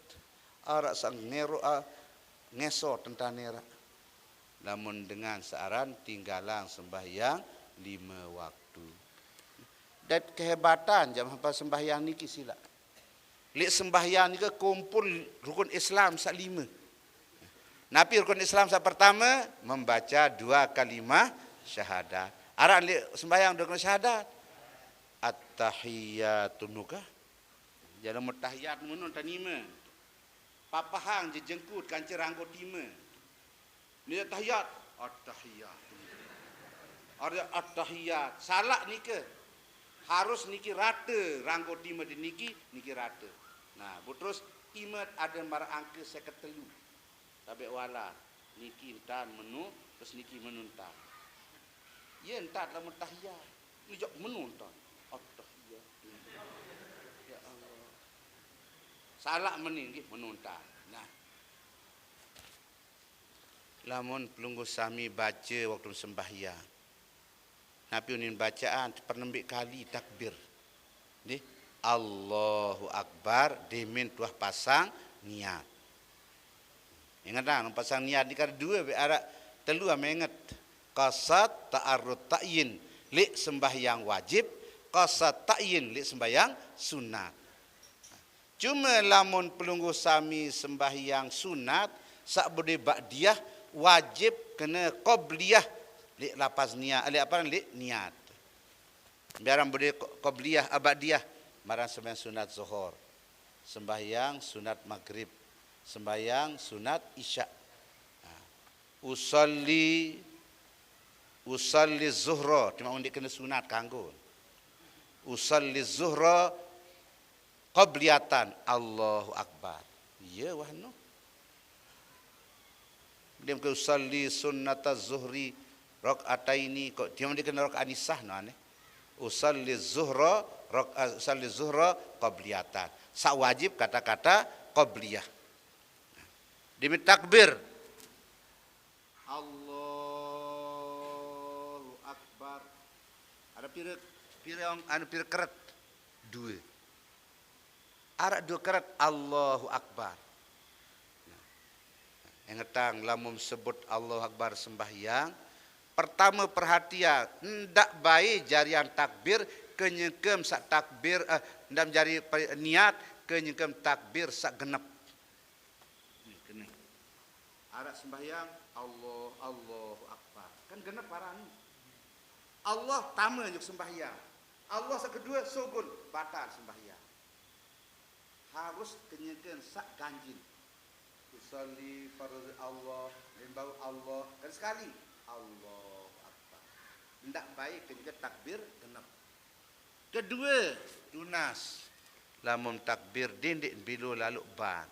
[SPEAKER 1] arak sang nero ngeso tentang nera. Namun dengan saran tinggalan sembahyang 5 waktu. Dan kehebatan jam apa sembahyang ni kisila. Lek sembahyang ni ke kumpul rukun Islam sak 5. Nabi rukun Islam sak pertama membaca 2 kalimah syahadat. Arak lek sembahyang 2 kalimah syahadat. At-tahiyatun nuka. Jalan mutahiyat munun tanima. Papahang je jengkut kancir anggo tima. Ni tahiyat, at-tahiyat. Ada at-tahiyat. Salah ni ke? Harus niki rata rangko tima di niki rata. Nah, terus imat ada marang angka 53. Tapi wala niki entan menu terus niki menuntan. Ya entan lamun tahiyat. Ni jok menuntan. At-tahiyat. Ya Allah. Salah meni nggih menuntan. Nah, lamun pelunggu sami baca waktu sembahyang. Nabi unin bacaan pernembik kali takbir. Di Allahu Akbar demin tuah pasang niat. Ingat dah pasang niat di kada 2 be ara telu menget qasad ta'arrud ta'yin li sembahyang wajib, qasad ta'yin li sembahyang sunat. Cuma lamun pelunggu sami sembahyang sunat sak bude ba'diyah wajib kena qabliyah li lapas niat, li apa li niat. Biaran bude qabliyah abadiyah marang sembahyang sunat zuhur, sembahyang sunat maghrib, sembahyang sunat isya. Usalli zuhra, cuma undik kena sunat kanggo. Usalli zuhra qabliyatan, Allahu akbar. Ya wahnu. Dia ke usalli sunnataz zuhri rakaataini, kok dia undik kena rakaat nisah no ane. Usalli zuhra qabliyatan. Sak wajib kata-kata qabliyah. Demi takbir Allahu akbar. Ada pira anu pira keret dua. Ada dua keret Allahu akbar. Engetang lamun sebut Allahu akbar sembahyang, pertama perhatian hendak baik jarian takbir kenyengkem sak takbir ndam jari niat kenyengkem takbir sak genep. Kene. Arak sembahyang Allahu akbar. Kan genep parang. Allah tama juk sembahyang. Allah sak kedua sugun batal sembahyang. Harus kenyengkem sak ganjil. Usolli farz Allah, limbau Allah kan sekali. Allahu akbar. Hendak baik kenyengkem takbir genep. Kedua, tunas. Lamun takbir dindik bilu lalu ban.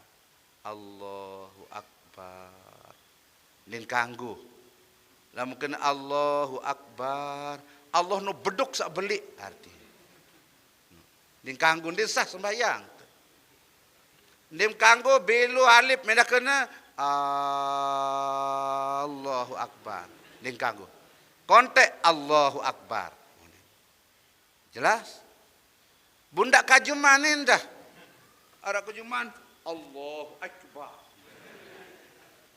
[SPEAKER 1] Allahu akbar. Nin kanggu. Lamun kena Allahu akbar, Allah no beduk sak belik arti. Nin kanggu din sah sembahyang. Nin kanggu bilu alif mena kena Allahu akbar. Nin kanggu. Kontek Allahu akbar. Jelas? Bunda kajuman indah. Ada kajuman Allahu akbar.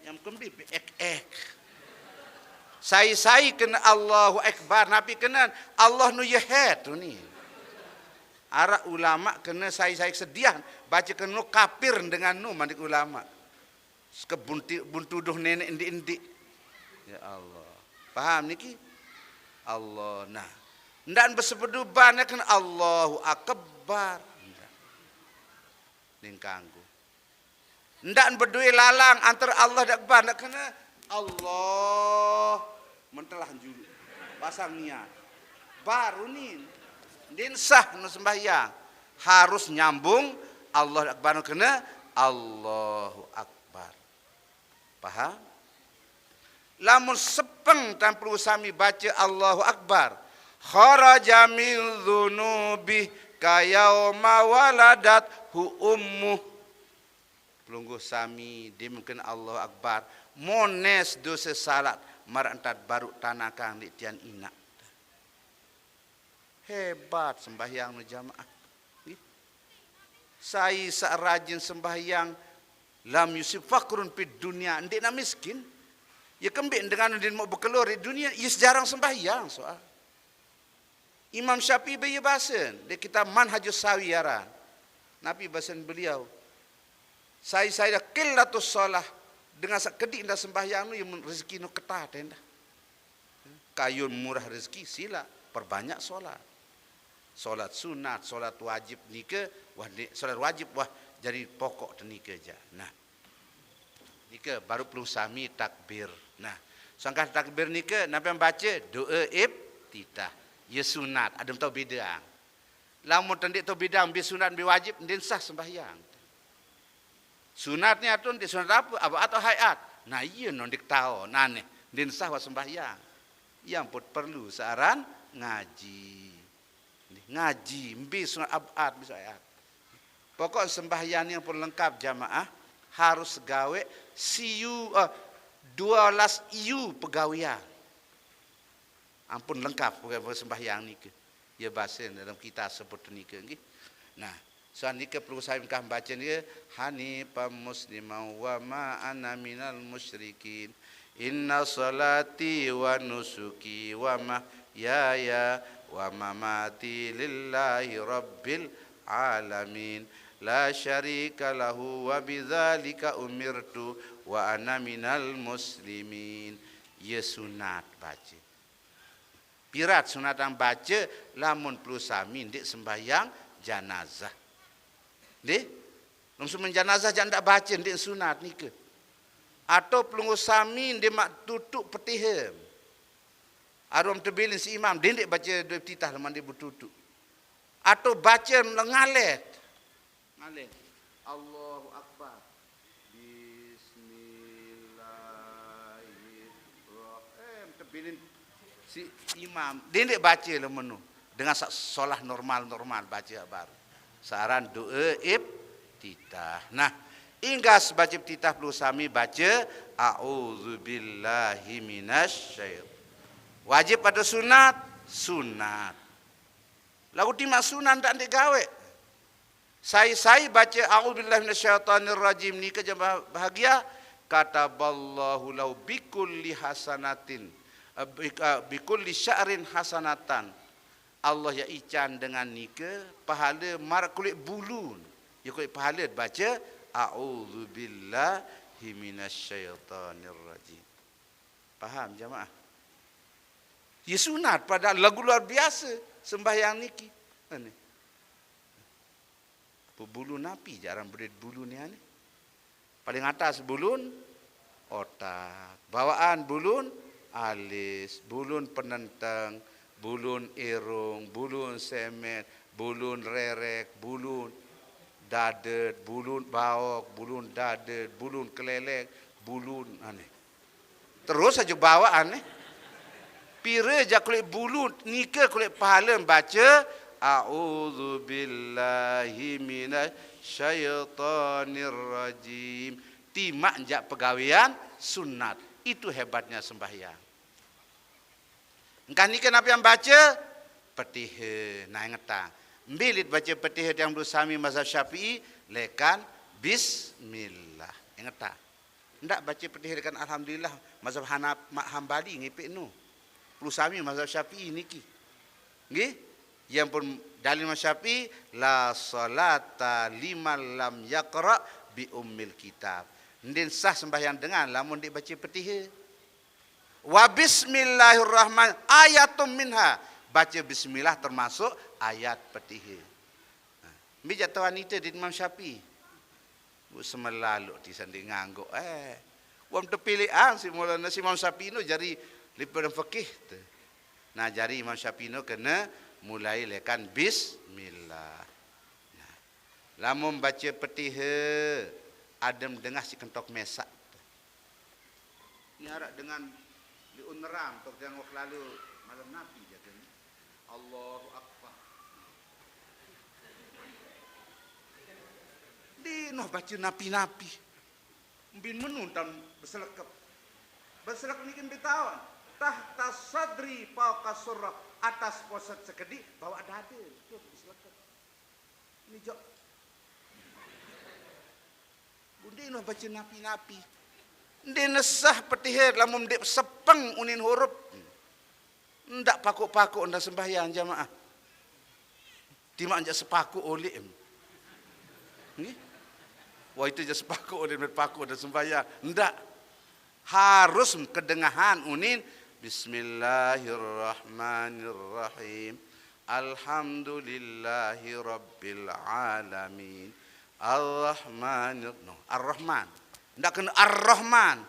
[SPEAKER 1] Yang kembi ek. Sai kena Allahu akbar, nabi kena Allah nu yahed tu ni. Ara ulama kena sai sediah baca kena kafir dengan nu mandik ulama. Buntuduh nenek endi-endi. Ya Allah. Paham niki? Allah nah. Ndak bersepeduban kena Allahu akbar. Ning kanggo. Ndak berdua lalang antara Allah dan akbar, ndak kena Allah mentelah julu. Pasang niat. Baru ni din sah nu sembahyang. Harus nyambung Allah akbar kena Allahu akbar. Paham? Lamun sepeng tanpa usami baca Allahu akbar, kharaja min dzunubi kayauma waladat hu ummuh. Pelungguh sami dia mungkin Allah akbar mones dosa salat marantat baru tanakang di tian inak. Hebat sembahyang nu jamaah. Saya rajin sembahyang lam yusib fakrun pid dunia, ndik na miskin. Ya kembik dengan dia mau berkelur di dunia, ia jarang sembahyang soal. Imam Syafi'i bayi bahasan, dia kita manhajus sawiyaran. Nabi bahasan beliau, saya dah qillatus shalah dengan sekedik dah sembahyang nu yang rezeki nu ketah tenda. Kayun murah rezeki sila perbanyak solat. Solat sunat, solat wajib nika, wah solat wajib wah jadi pokok nika aja. Nah, nika baru perlu sami takbir. Nah, sangkah takbir nika Nabi baca doa iftitah. Ya sunat, ada tahu bidang. Lamun tendik tahu bidang bi sunat bi wajib ndin sah sembahyang. Sunatnya tu di sunat apa atau hayat. Nah iya non dik tahu nane ndin sah wa sembahyang. Yang pun perlu saran ngaji. Ngaji bi sunat abad bi hayat. Pokok sembahyang yang pun lengkap jamaah harus gawe siu 12 iu pegawian. Ampun lengkap sembahyang ni ke. Ya bahasa dalam kita sebut ni ke. Nah, soal ni ke perlu saya baca ni ke. Hanifan musliman wa ma ana minal musyrikin. Inna salati wa nusuki wa ya wa mamati lillahi rabbil alamin la syarika lahu wa bidzalika umirtu wa ana minal muslimin. Ya sunat baca. Pirat sunat yang baca lamun perlu sami ndik sembahyang janazah. Ndik? Langsung menjanazah jangan tak baca ndik sunat ni ke? Atau pelunggu sami ndik mak tutup petihem. Arum terbilin si imam dia ndik baca dua titah lamun dia bertutup. Atau baca ngalet. Ngalet. Allahu akbar. Terbilin si imam dia ndik baca lamun dengan solah normal baca baru. Saran doa iftitah. Nah, inggas baca iftitah perlu sami baca a'udzubillahi minasyaitonir. Wajib pada sunat, sunat. Lagu timak sunat tak ndik gawe. Saya baca a'udzubillahi minasyaitonir rajim ni ke bahagia kataballahu lau bikulli hasanatin bikulli sya'rin hasanatan. Allah ya ican dengan nika pahala mar kulit bulun. Ya kulit pahala baca a'udzubillahi minasyaitonir rajim. Faham jemaah? Ya sunat pada lagu luar biasa sembahyang niki. Ni. Bulu napi jarang berit bulu ni ane. Paling atas bulun otak, bawaan bulun alis, bulun penentang, bulun irung, bulun semet, bulun rerek, bulun dadet, bulun baok, bulun dadet, bulun kelelek, bulun aneh. Terus saja bawaan ni. Pira je kulit bulun, nika kulit pahala baca a'udzubillahi minasyaitonir rajim. Timak jak pegawaian sunat. Itu hebatnya sembahyang. Engkau ni kenapa yang baca? Petiha. Nah ingatlah. Bilit baca petiha yang bersami mazhab Syafi'i. Lekan bismillah. Ingatlah. Tidak baca petiha lekan alhamdulillah. Mazhab Hambali ngipik nu. Bersami mazhab Syafi'i niki. Nggih? Yang pun dalil mazhab Syafi'i. La salata liman lam yaqra bi ummil kitab. Ndin sah sembahyang dengan lamun dia baca petiha. Wa bismillahirrahmanirrahim ayatum minha. Baca bismillah termasuk ayat petiha. Mi jatuh wanita di Imam Syafi'i. Bu semelalu di sandi ngangguk wam terpilih si Maulana si Imam Syafi'i no jari lipat fikih tu. Nah jari Imam Syafi'i no kena mulai lekan bismillah. Nah, lamun baca petiha adem dengar si kentok mesak. Ni harap dengan diunram tok yang waktu lalu malam Nabi jaga ni. Allahu akbar. Di noh baca napi-napi. Mbin menuntam berselekap. Berselekap ni kan bertawan. Tahta sadri fauqa surah. Atas posat sekedi bawa dada. Tu berselekap. Ni jok. Bundi noh baca napi-napi. Dia nesah petiha lamun dia sepeng unin huruf. Ndak pakuk-pakuk ndak sembahyang jamaah. Timak je sepakuk oleh. Ni. Wah itu je sepakuk oleh pakuk ndak sembahyang. Ndak. Harus kedengahan unin bismillahirrahmanirrahim. Alhamdulillahi rabbil alamin. Ar-Rahman, no, Ar-Rahman. Ndak kena Ar-Rahman.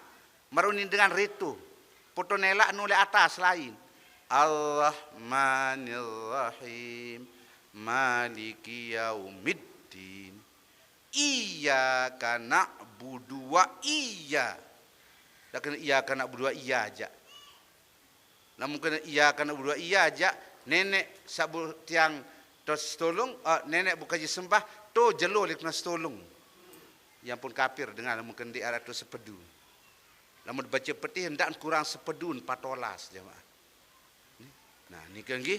[SPEAKER 1] Marunin dengan ritu. Foto nelak nolak atas lain. Ar-Rahmanir-Rahim. Maliki yaumiddin. Iyyaka na'budu wa iya. Ndak kena iyyaka na'budu wa iya aja. Namun kena iyyaka na'budu wa iya aja. Nenek sabut tiang tos tolong, nenek bukan sembah. Tu jelur dia kena setolong. Yang pun kafir dengan mungkin di arah tu sepedu. Lamun baca petih hendak kurang sepedun patolas jemaah. Nah, ni kan lagi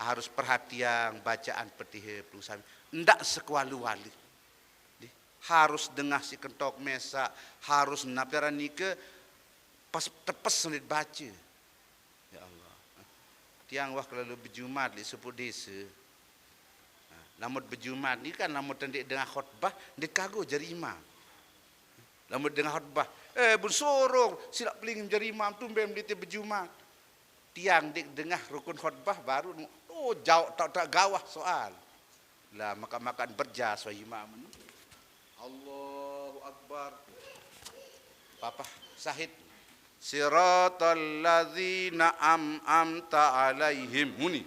[SPEAKER 1] harus perhatian bacaan petih pelusan. Hendak sekualu-wali. Harus dengar si kentok mesak, harus napiran ni ke pas tepes sulit baca. Ya Allah. tiang wah kalau berjumat di sepuh desa. Namun berjumat ni kan namun tendik dengan khutbah dia kagum jadi imam. Namun dengan khutbah, bersorong silap peling jadi imam tu bem dia berjumat. Tiang dik dengah rukun khutbah baru jauh tak gawah soal. Lah makan berjas wa imam. Allahu akbar. Papa sahid. Siratal ladzina am'amta alaihim muni.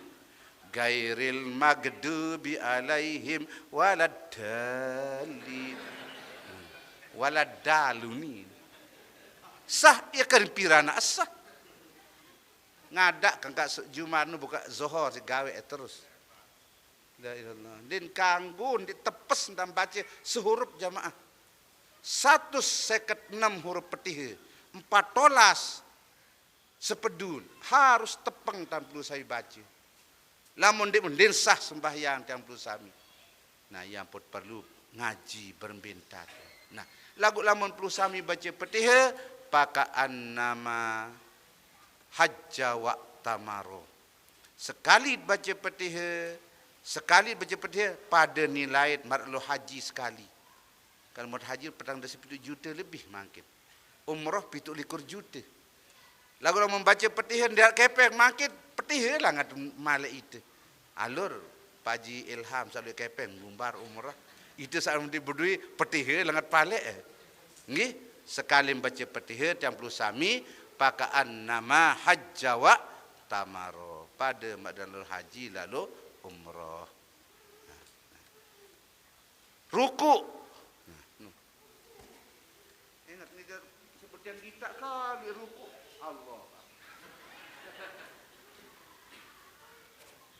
[SPEAKER 1] Gairil magdubi alaihim waladdallin waladdalunin. Sah ia kan pirana sah. Ngadak kan kak Jumat nu buka Zohor si gawe terus. La ilallah. Din kanggun ditepes dan baca sehuruf jamaah. 156 huruf petih. 14 sepedun harus tepeng dan perlu saya baca. Lamun dia sah sembahyang yang perlu sami. Nah, yang pun perlu ngaji berbentar. Nah, lagu lamun perlu sami baca petiha pakaan nama hajja wa tamaro. Sekali baca petiha, pada nilai marlu haji sekali. Kalau mau haji petang 10 juta lebih makin. Umrah 17 juta. Lagu lamun baca petiha dia kepeng makin petiha lah ngat malek itu. Alur Paji Ilham selalu kepeng gumbar umrah. Itu saat mesti berdui petiha langat palek. Nggih, sekali baca petiha yang perlu sami pakaan nama hajjawa tamaro. Pada madalul haji lalu umrah. Ruku. Ingat ni seperti yang kita kali ruku. Allah.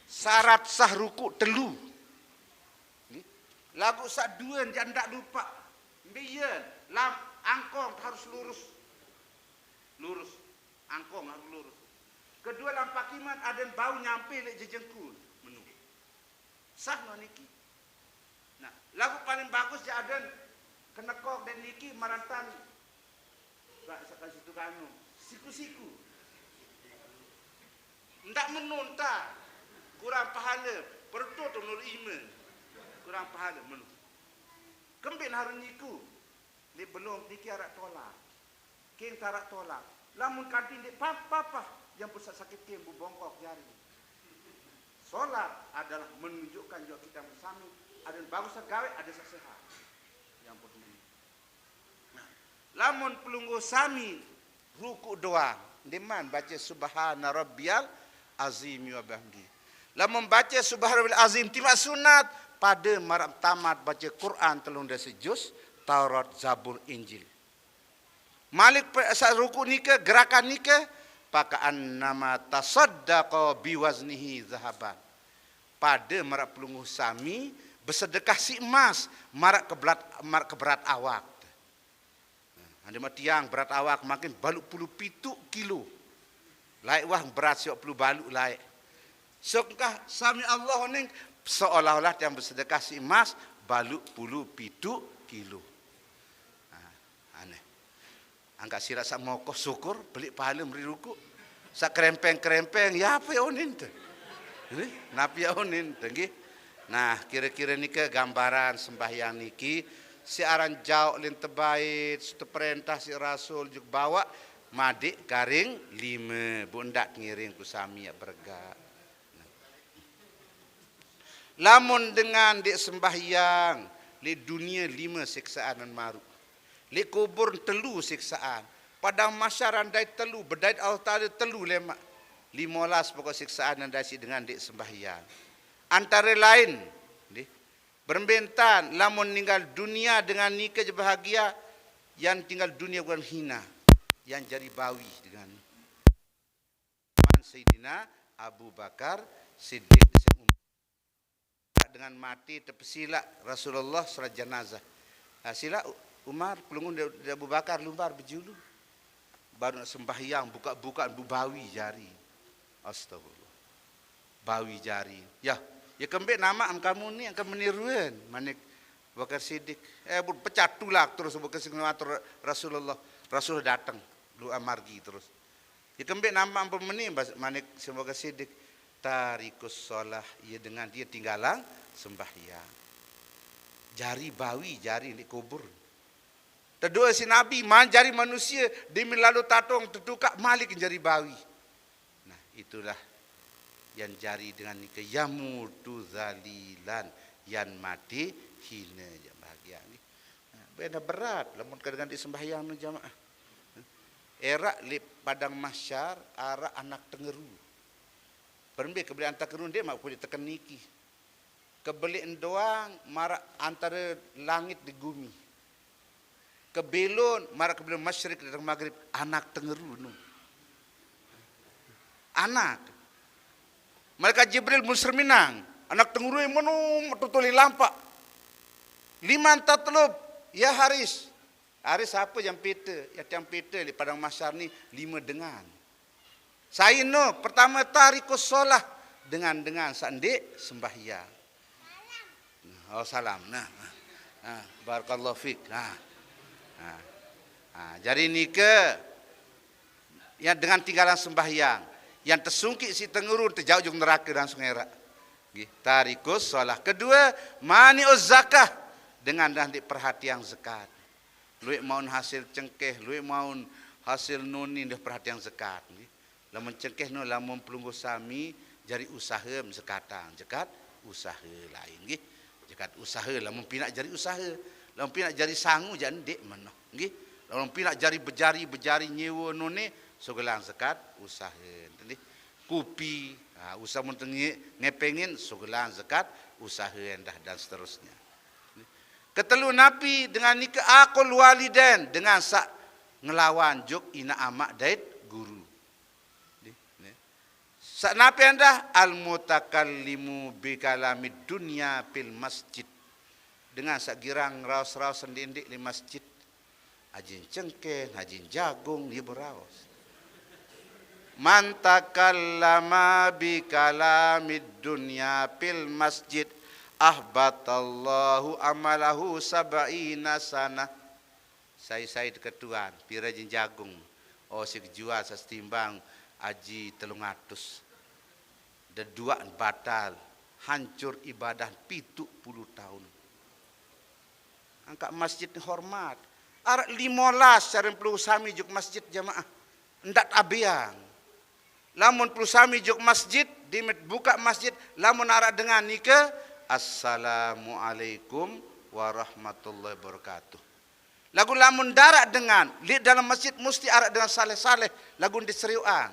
[SPEAKER 1] Syarat sah ruku telu. Lagu sak dua jangan tak lupa. Biar lam angkong harus lurus. Lurus. Angkong harus lurus. Kedua lam pakiman ada bau nyampe lek jejengkul menu. Sah no niki. Nah, lagu paling bagus je ada kenekok dan niki marantan. Bak sakan situ kanu. Siku-siku. Ndak menunta. Kurang pahala. Pertut menurut iman. Kurang pahala menurut. Kembin harun niku. Dia belum niki arak tolak. King tarak tolak. Lamun kantin dia papa. Yang pusat sakit king bongkok jari. Solat adalah menunjukkan juga kita bersama. Ada yang bagus gawe, ada yang sehat. Yang penting. Nah, lamun pelunggu sami ruku doang. Diman baca subhana rabbiyal azim wa bihamdi. Lamun baca subhana rabbiyal azim timak sunat pada maram tamat baca Quran telung dasa juz, Taurat, Zabur, Injil. Malik ruku nika gerakan nika pakaan nama tasaddaqa biwaznihi zahaban. Pada marak pelungguh sami bersedekah si emas marak keberat awak. Ada tiang berat awak makin baluk puluh pitu kilo. Laik wah berat siok puluh baluk laik. Sokah sami Allah ni seolah-olah yang bersedekah si emas baluk puluh pitu kilo. Aneh. Angkat sirat sak mokoh syukur beli pahala beri ruku. Sak kerempeng-kerempeng ya apa onin tu. Ini napi onin tu. Nah, kira-kira ni ke gambaran sembahyang niki si aran jauh lin terbaik, suatu perintah si Rasul juk bawa madik garing 5 bundak ngiring ku sami ya berga. Lamun dengan dik sembahyang li dunia 5 siksaan dan maru. Li kubur telu siksaan. Padang masyarakat dai telu, berdait Allah Ta'ala telu lemak. 15 pokok siksaan yang dasi dengan dik sembahyang. Antara lain, berbentan, lamun tinggal dunia dengan nikah je bahagia, yang tinggal dunia bukan hina, yang jadi bawi dengan Sayyidina Abu Bakar Siddiq dengan mati terpesila Rasulullah salat jenazah. Sila Umar pelungun dari Abu Bakar lumbar berjulu. Baru nak sembahyang buka-buka bawi jari. Astagfirullah. Bawi jari. Ya kembali nama kamu ni akan meniruan manik Bakar Siddiq. Pecah tulak terus Bakar Siddiq Rasulullah. Rasul datang lu amargi terus. Ya kembali nama pemeni manik Bakar Siddiq. tarikus solah, ia dengan dia tinggalang sembahyang. Jari bawi, jari di kubur. Terdua si Nabi, jari manusia, dia lalu tatong, tertukak malik jari bawi. Nah, itulah yang jari dengan nikah. Yamutu zalilan, yang mati hina yang bahagia ni. Benda berat, lamun kadang di sembahyang ni jamaah. Erak li padang mahsyar, arak anak tengeru. Permbi kebeli antar kerun dia mak boleh tekan niki. Kebeli doang marak antara langit di bumi. Kebelon marak kebeli masyrik dan maghrib anak tengeru nu. Anak. Malaikat Jibril Musr Minang, anak tengeru yang menung tutuli lampak. Liman tatlub ya Haris. Haris apa yang pita? Yang pita di padang mahsyar ni 5 dengan. Saya no pertama tarikus solah dengan sandik sembahyang. Oh salam. Barakallahu fik. Jadi ni ke yang dengan tinggalan sembahyang, yang tersungkit si tengurun terjauh jung neraka dan sungai Rak. Tarikus solah. Kedua, mani'uz zakah dengan perhatian zakat. Luik maun hasil cengkeh, luik maun hasil nuni dah perhatian zakat. Lamun cengkeh no lamun pelunggu sami jari usaha zakatan, zakat usaha lain nggih. Zakat usaha lamun pinak jari usaha, lamun pinak jari sangu jan dek manoh nggih. Lamun pinak jari bejari nyewa nuni sogelang zakat usaha. Nggih. Kopi, usaha mun ngepengin sogelang zakat usaha dah dan seterusnya. Ketelu Nabi dengan nikah akul waliden dengan sak ngelawan juk ina amak dait guru. Sak Nabi anda al-mutakallimu bi kalamid dunya fil masjid. Dengan sak girang raus-raus sendik di masjid. Hajin cengkeh, hajin jagung di beraus. Man takallama bi kalamid dunya fil masjid ahbatallahu amalahu sab'ina sana. Saya ketuan pirajin jagung. Oh si jual sestimbang aji 300. Deduaan batal, hancur ibadah 70 tahun. Angkat masjid ni hormat. Arak 15 cara perlu sami juk masjid jamaah. Ndak abiang. Lamun perlu sami juk masjid, dimet buka masjid, lamun arak dengan nikah, assalamualaikum warahmatullahi wabarakatuh. Lagu lamun darak dengan, lihat dalam masjid mesti arak dengan saleh-saleh, lagu diseriuan.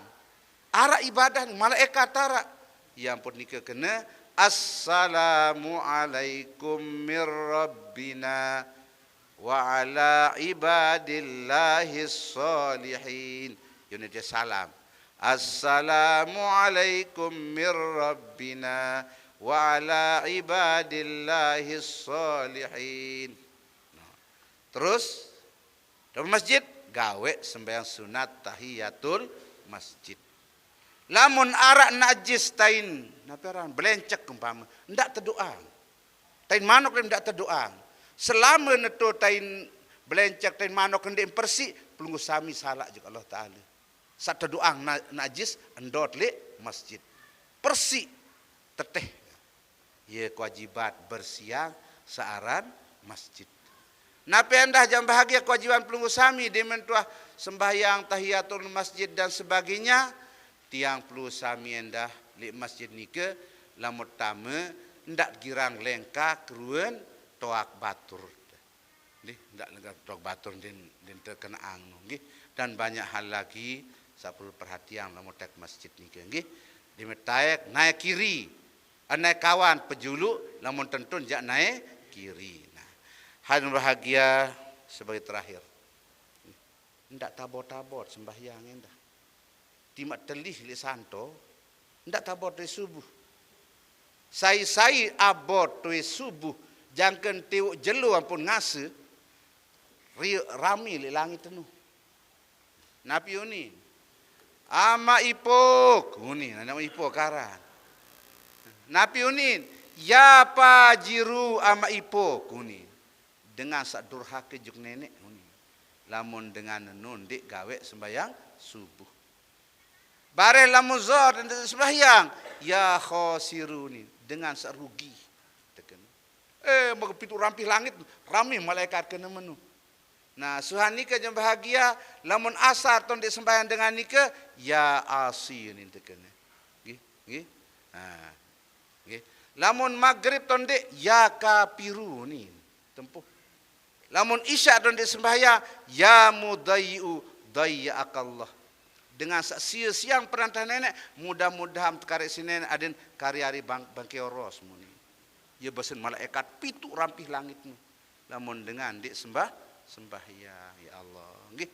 [SPEAKER 1] Arak ibadah malaikat arak. Yang pun nikah kena assalamualaikum mir rabbina wa ala ibadillahis salihin. Ini dia salam. Assalamualaikum mir rabbina wa ala ibadillahis salihin. Terus dalam masjid gawe sembahyang sunat tahiyatul masjid. Lamun arak najis tain naperan belencek umpama ndak terdoang. Tain manok ndak terdoang. Selama neto tain belencek tain manok ndak bersih pelunggu sami salah juga Allah taala. Sak terdoang najis endot le masjid. Bersih teteh. Ye kewajiban bersiang searan masjid. Napi anda jam bahagia kewajiban pelunggu sami di mentuah sembahyang tahiyatul masjid dan sebagainya. Tiang perlu sami endah li masjid nike lamut tama ndak girang lengkak ruan toak batur. Nggih, ndak lengkak toak batur din terkena angin nggih dan banyak hal lagi saya perlu perhatian lamut tek masjid nike nggih. Di metaek naik kiri. Naik kawan pejulu lamun tentun jak naik kiri. Nah, hal bahagia sebagai terakhir. Ndak tabot-tabot sembahyang endah. Timak telih li santo, ndak tabot dari subuh. Sai abot dari subuh, jangken tiuk jelu ampun ngase, rami li langit tenuh. Nabi uni, ama ipok, uni, nama ipok karan. Nabi uni, ya pajiru ama ipok, uni. Dengan sak durhaka juk nenek, uni. Lamun dengan nundik gawe sembayang subuh. Bare lamun zuhur dan sembahyang, ya khosiruni, dengan serugi. Maka pitu rampih langit ramai malaikat kena menu. Nah, suhan nika yang bahagia lamun asar ton sembahyang dengan nika ya asi ni tekene. Nggih, nggih. Nah, nggih. Lamun maghrib ton ya kapiru ni tempuh. Lamun isya ton sembahyang ya mudayyu dayyakallah. Dengan sia-siang perantah nenek mudah-mudahan karek sinen aden karyari bangkeoros muni. Ya besen malaikat pitu rampih langit ni. Lamun dengan dik sembahyang ya Allah. Nggih.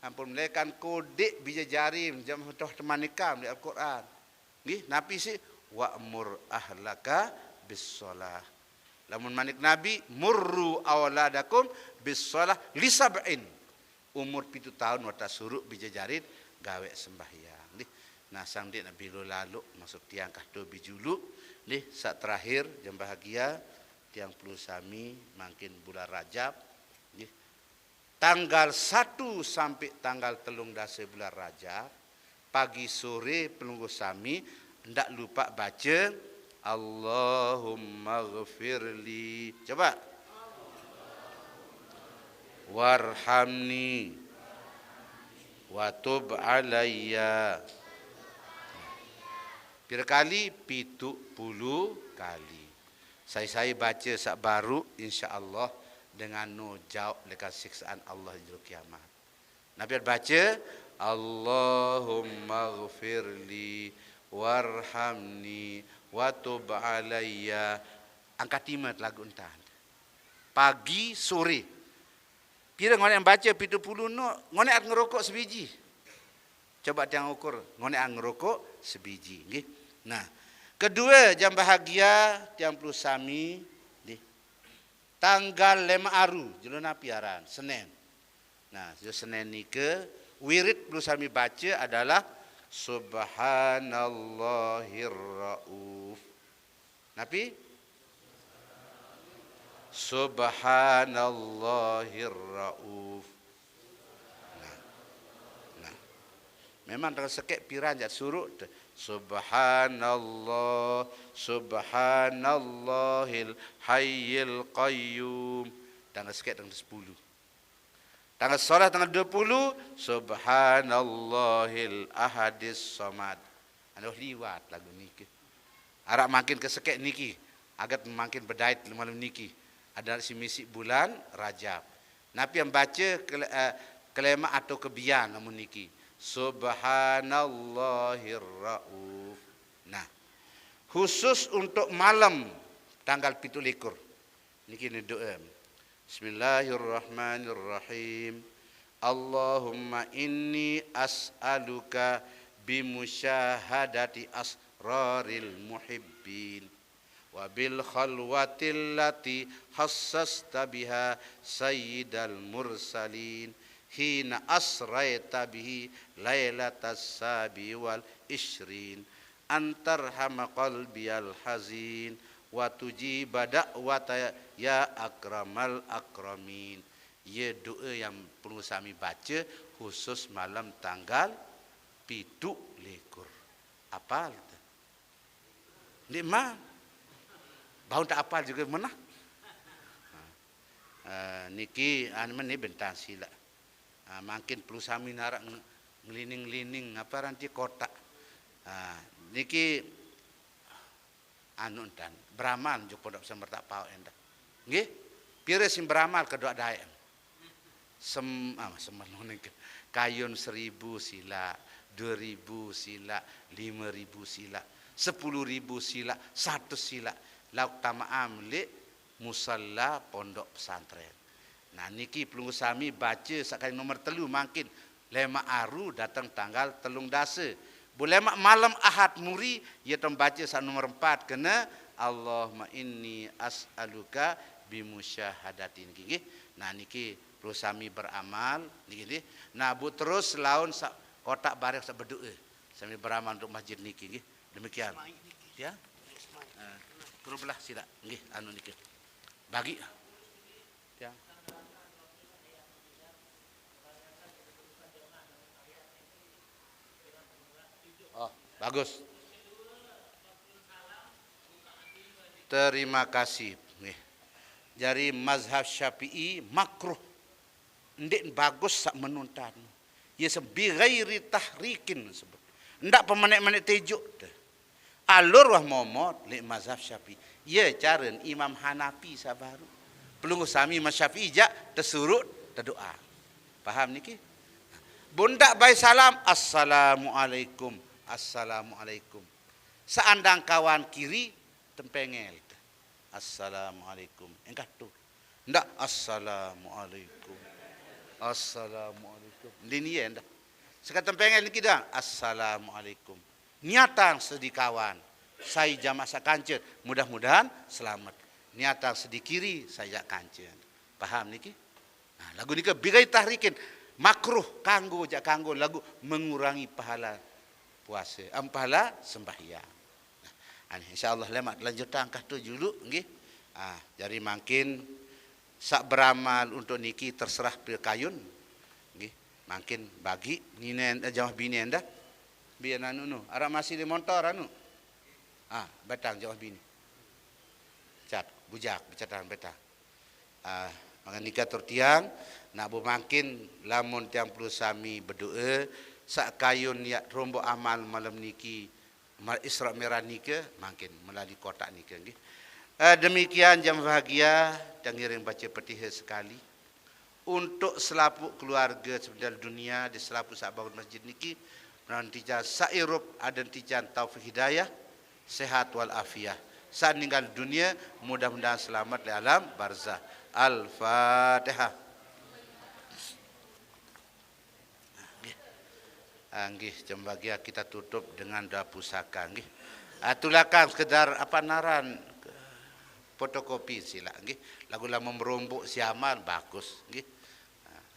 [SPEAKER 1] Ampun melekan kodek bija jarim jam toh temanikam di Al-Quran. Nggih, nabi si wa'mur ahlaka bis-shalah. Lamun manik nabi murru awladakum bis-shalah li sab'in. Umur 7 tahun wata suruh bija jarim gawe sembahyang. Nggih. Nah, sang dik nabi lalu masuk tiang kahdo bijulu. Nggih, saat terakhir jam bahagia tiang pelu sami makin bulan Rajab. Nggih. Tanggal 1 sampai tanggal 13 bulan Rajab, pagi sore pelunggu sami ndak lupa baca Allahumma ghfirli. Coba. Warhamni wa tub alayya. Pira kali? 70 kali. Saya baca sak baru insya-Allah dengan no jauh dekat siksaan Allah di kiamat. Nabi baca Allahumma ghfirli warhamni wa tub alayya. Angkat timat lagu entan. Pagi sore. Pira ngonek baca 70 no, ngonek ngerokok sebiji. Coba tiang ukur, ngonek ngerokok sebiji, nggih. Nah, kedua jam bahagia tiang pelu sami di tanggal 5 Aru jeluna piaran Senin. Nah, Senin ni ke wirid pelu sami baca adalah Subhanallahir Rauf. Nabi Subhanallahir Rauf. Nah. Memang kalau sekek piran jat suruh Subhanallah Subhanallahil Hayyil Qayyum. Tanggal sekek tanggal 10. Tanggal solat tanggal 20 Subhanallahil Ahadis Samad. Anu liwat lagu niki. Arak makin ke sekek niki, agat makin berdait malam niki. Ada si misi bulan Rajab. Nabi yang baca kelema atau kebian namun niki. Subhanallahir Rauf. Nah, khusus untuk malam tanggal 17 niki ni doa. Bismillahirrahmanirrahim. Allahumma inni as'aluka bimusyahadati asraril muhibbin wa bil khalwatil lati hassasta biha sayyidal mursalin hina asraita bihi lailatas sabi wal ishrin antarhama qalbiyal hazin wa tujiba da'wata ya akramal akramin. Ya doa yang perlu kami baca khusus malam tanggal 17. Apal nikmat bau tak apal juga mana niki ni bentang sila. Makin perlu sami narak ngelining-lining apa ranti kotak. Niki anu entan beramal juk pondok sember tak pau endah. Nggih, pire sim beramal kedua daek. Kayun 1000 sila, 2000 sila, 5000 sila, 10.000 sila, 100 sila. Lauk tamaam le musalla pondok pesantren. Nah niki pelunggu sami baca sekali nomor 3 makin 5 Aru datang tanggal 13. Boleh malam Ahad muri ia baca sak nomor 4 kena Allahumma inni as'aluka bimusyahadati niki. Nah niki perlu sami beramal niki. Nah bu terus laun sak kotak bareng sak berdoa. Sami beramal untuk masjid niki nggih. Demikian. Ya. Turun belah sila nggih anu niki. Bagi. Ya. Oh, bagus. Terima kasih. Jadi mazhab Syafi'i makruh. Ndik bagus sak menuntan. Ya sebi ghairi tahrikin sebut. Ndak pemanek-manek tejuk dah. Alur wah momot li mazhab Syafi'i. Ya cara Imam Hanafi sabaru. Pelunggu sami Imam Syafi'i jak tersurut terdoa. Faham niki? Bundak bayi salam, assalamualaikum, assalamualaikum. Seandang kawan kiri tempengel. Assalamualaikum. Engkau tu. Ndak assalamualaikum. Assalamualaikum. Ini ya ndak. Sekarang tempengel ni kita. Assalamualaikum. Niatang sedih kawan. Saya jamaah sakancet. Mudah-mudahan selamat. Niatang sedih kiri saya kancet. Paham niki? Nah, lagu ni ke bigai tahrikin. Makruh kanggo jak kanggo lagu mengurangi pahala puasa. Pahala sembahyang. InsyaAllah lemak lanjutan angkah tu dulu. Jadi makin sak beramal untuk niki terserah pil kayun. Makin bagi ninen jawah bini anda. Biar anu nu. Arah masih di motor anu. Betang jawah bini. Cat bujak bicatan betang. Makan nikah tertiang. Nak makin lamun tiang perlu sami berdoa. Sak kayun ya rombok amal malam niki. Isra Mi'raj nikah makin melalui kotak nikah. Demikian jam bahagia dan ngiring baca petiha sekali untuk selaput keluarga sebenarnya dunia di selaput sak bangun masjid niki menantijan sairup ada tijan taufik hidayah sehat wal afiah saat meninggal dunia mudah-mudahan selamat di alam barzah. Al-Fatihah. Nggih jam bahagia kita tutup dengan doa pusaka nggih. Tulakan sekedar apa naran fotokopi sila nggih. Lagu lama merombok siaman bagus nggih.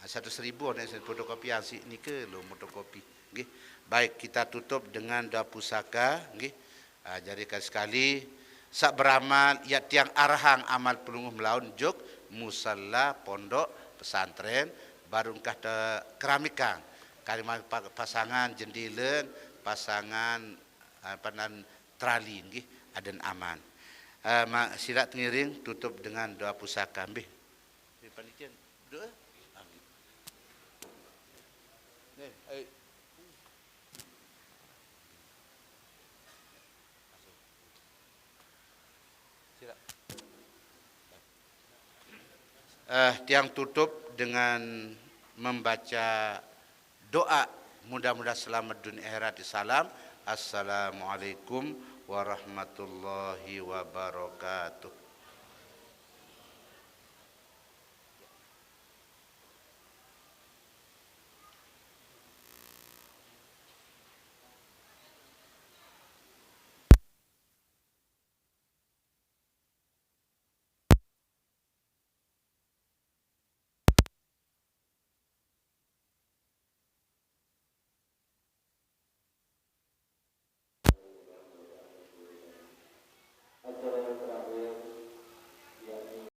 [SPEAKER 1] 100,000 nek fotokopi asik nike lo fotokopi nggih. Baik kita tutup dengan doa pusaka nggih. Jadi sekali sak beramal ya tiang arhang amal pelungguh melaun jog musalla pondok pesantren barung kata keramikang kalimat pasangan jendilen pasangan panan trali nggih aden aman. Sila ngiring tutup dengan doa pusaka nggih. Panitia doa. Tiang tutup dengan membaca doa mudah-mudahan selamat dunia akhirat. Salam. Assalamualaikum warahmatullahi wabarakatuh.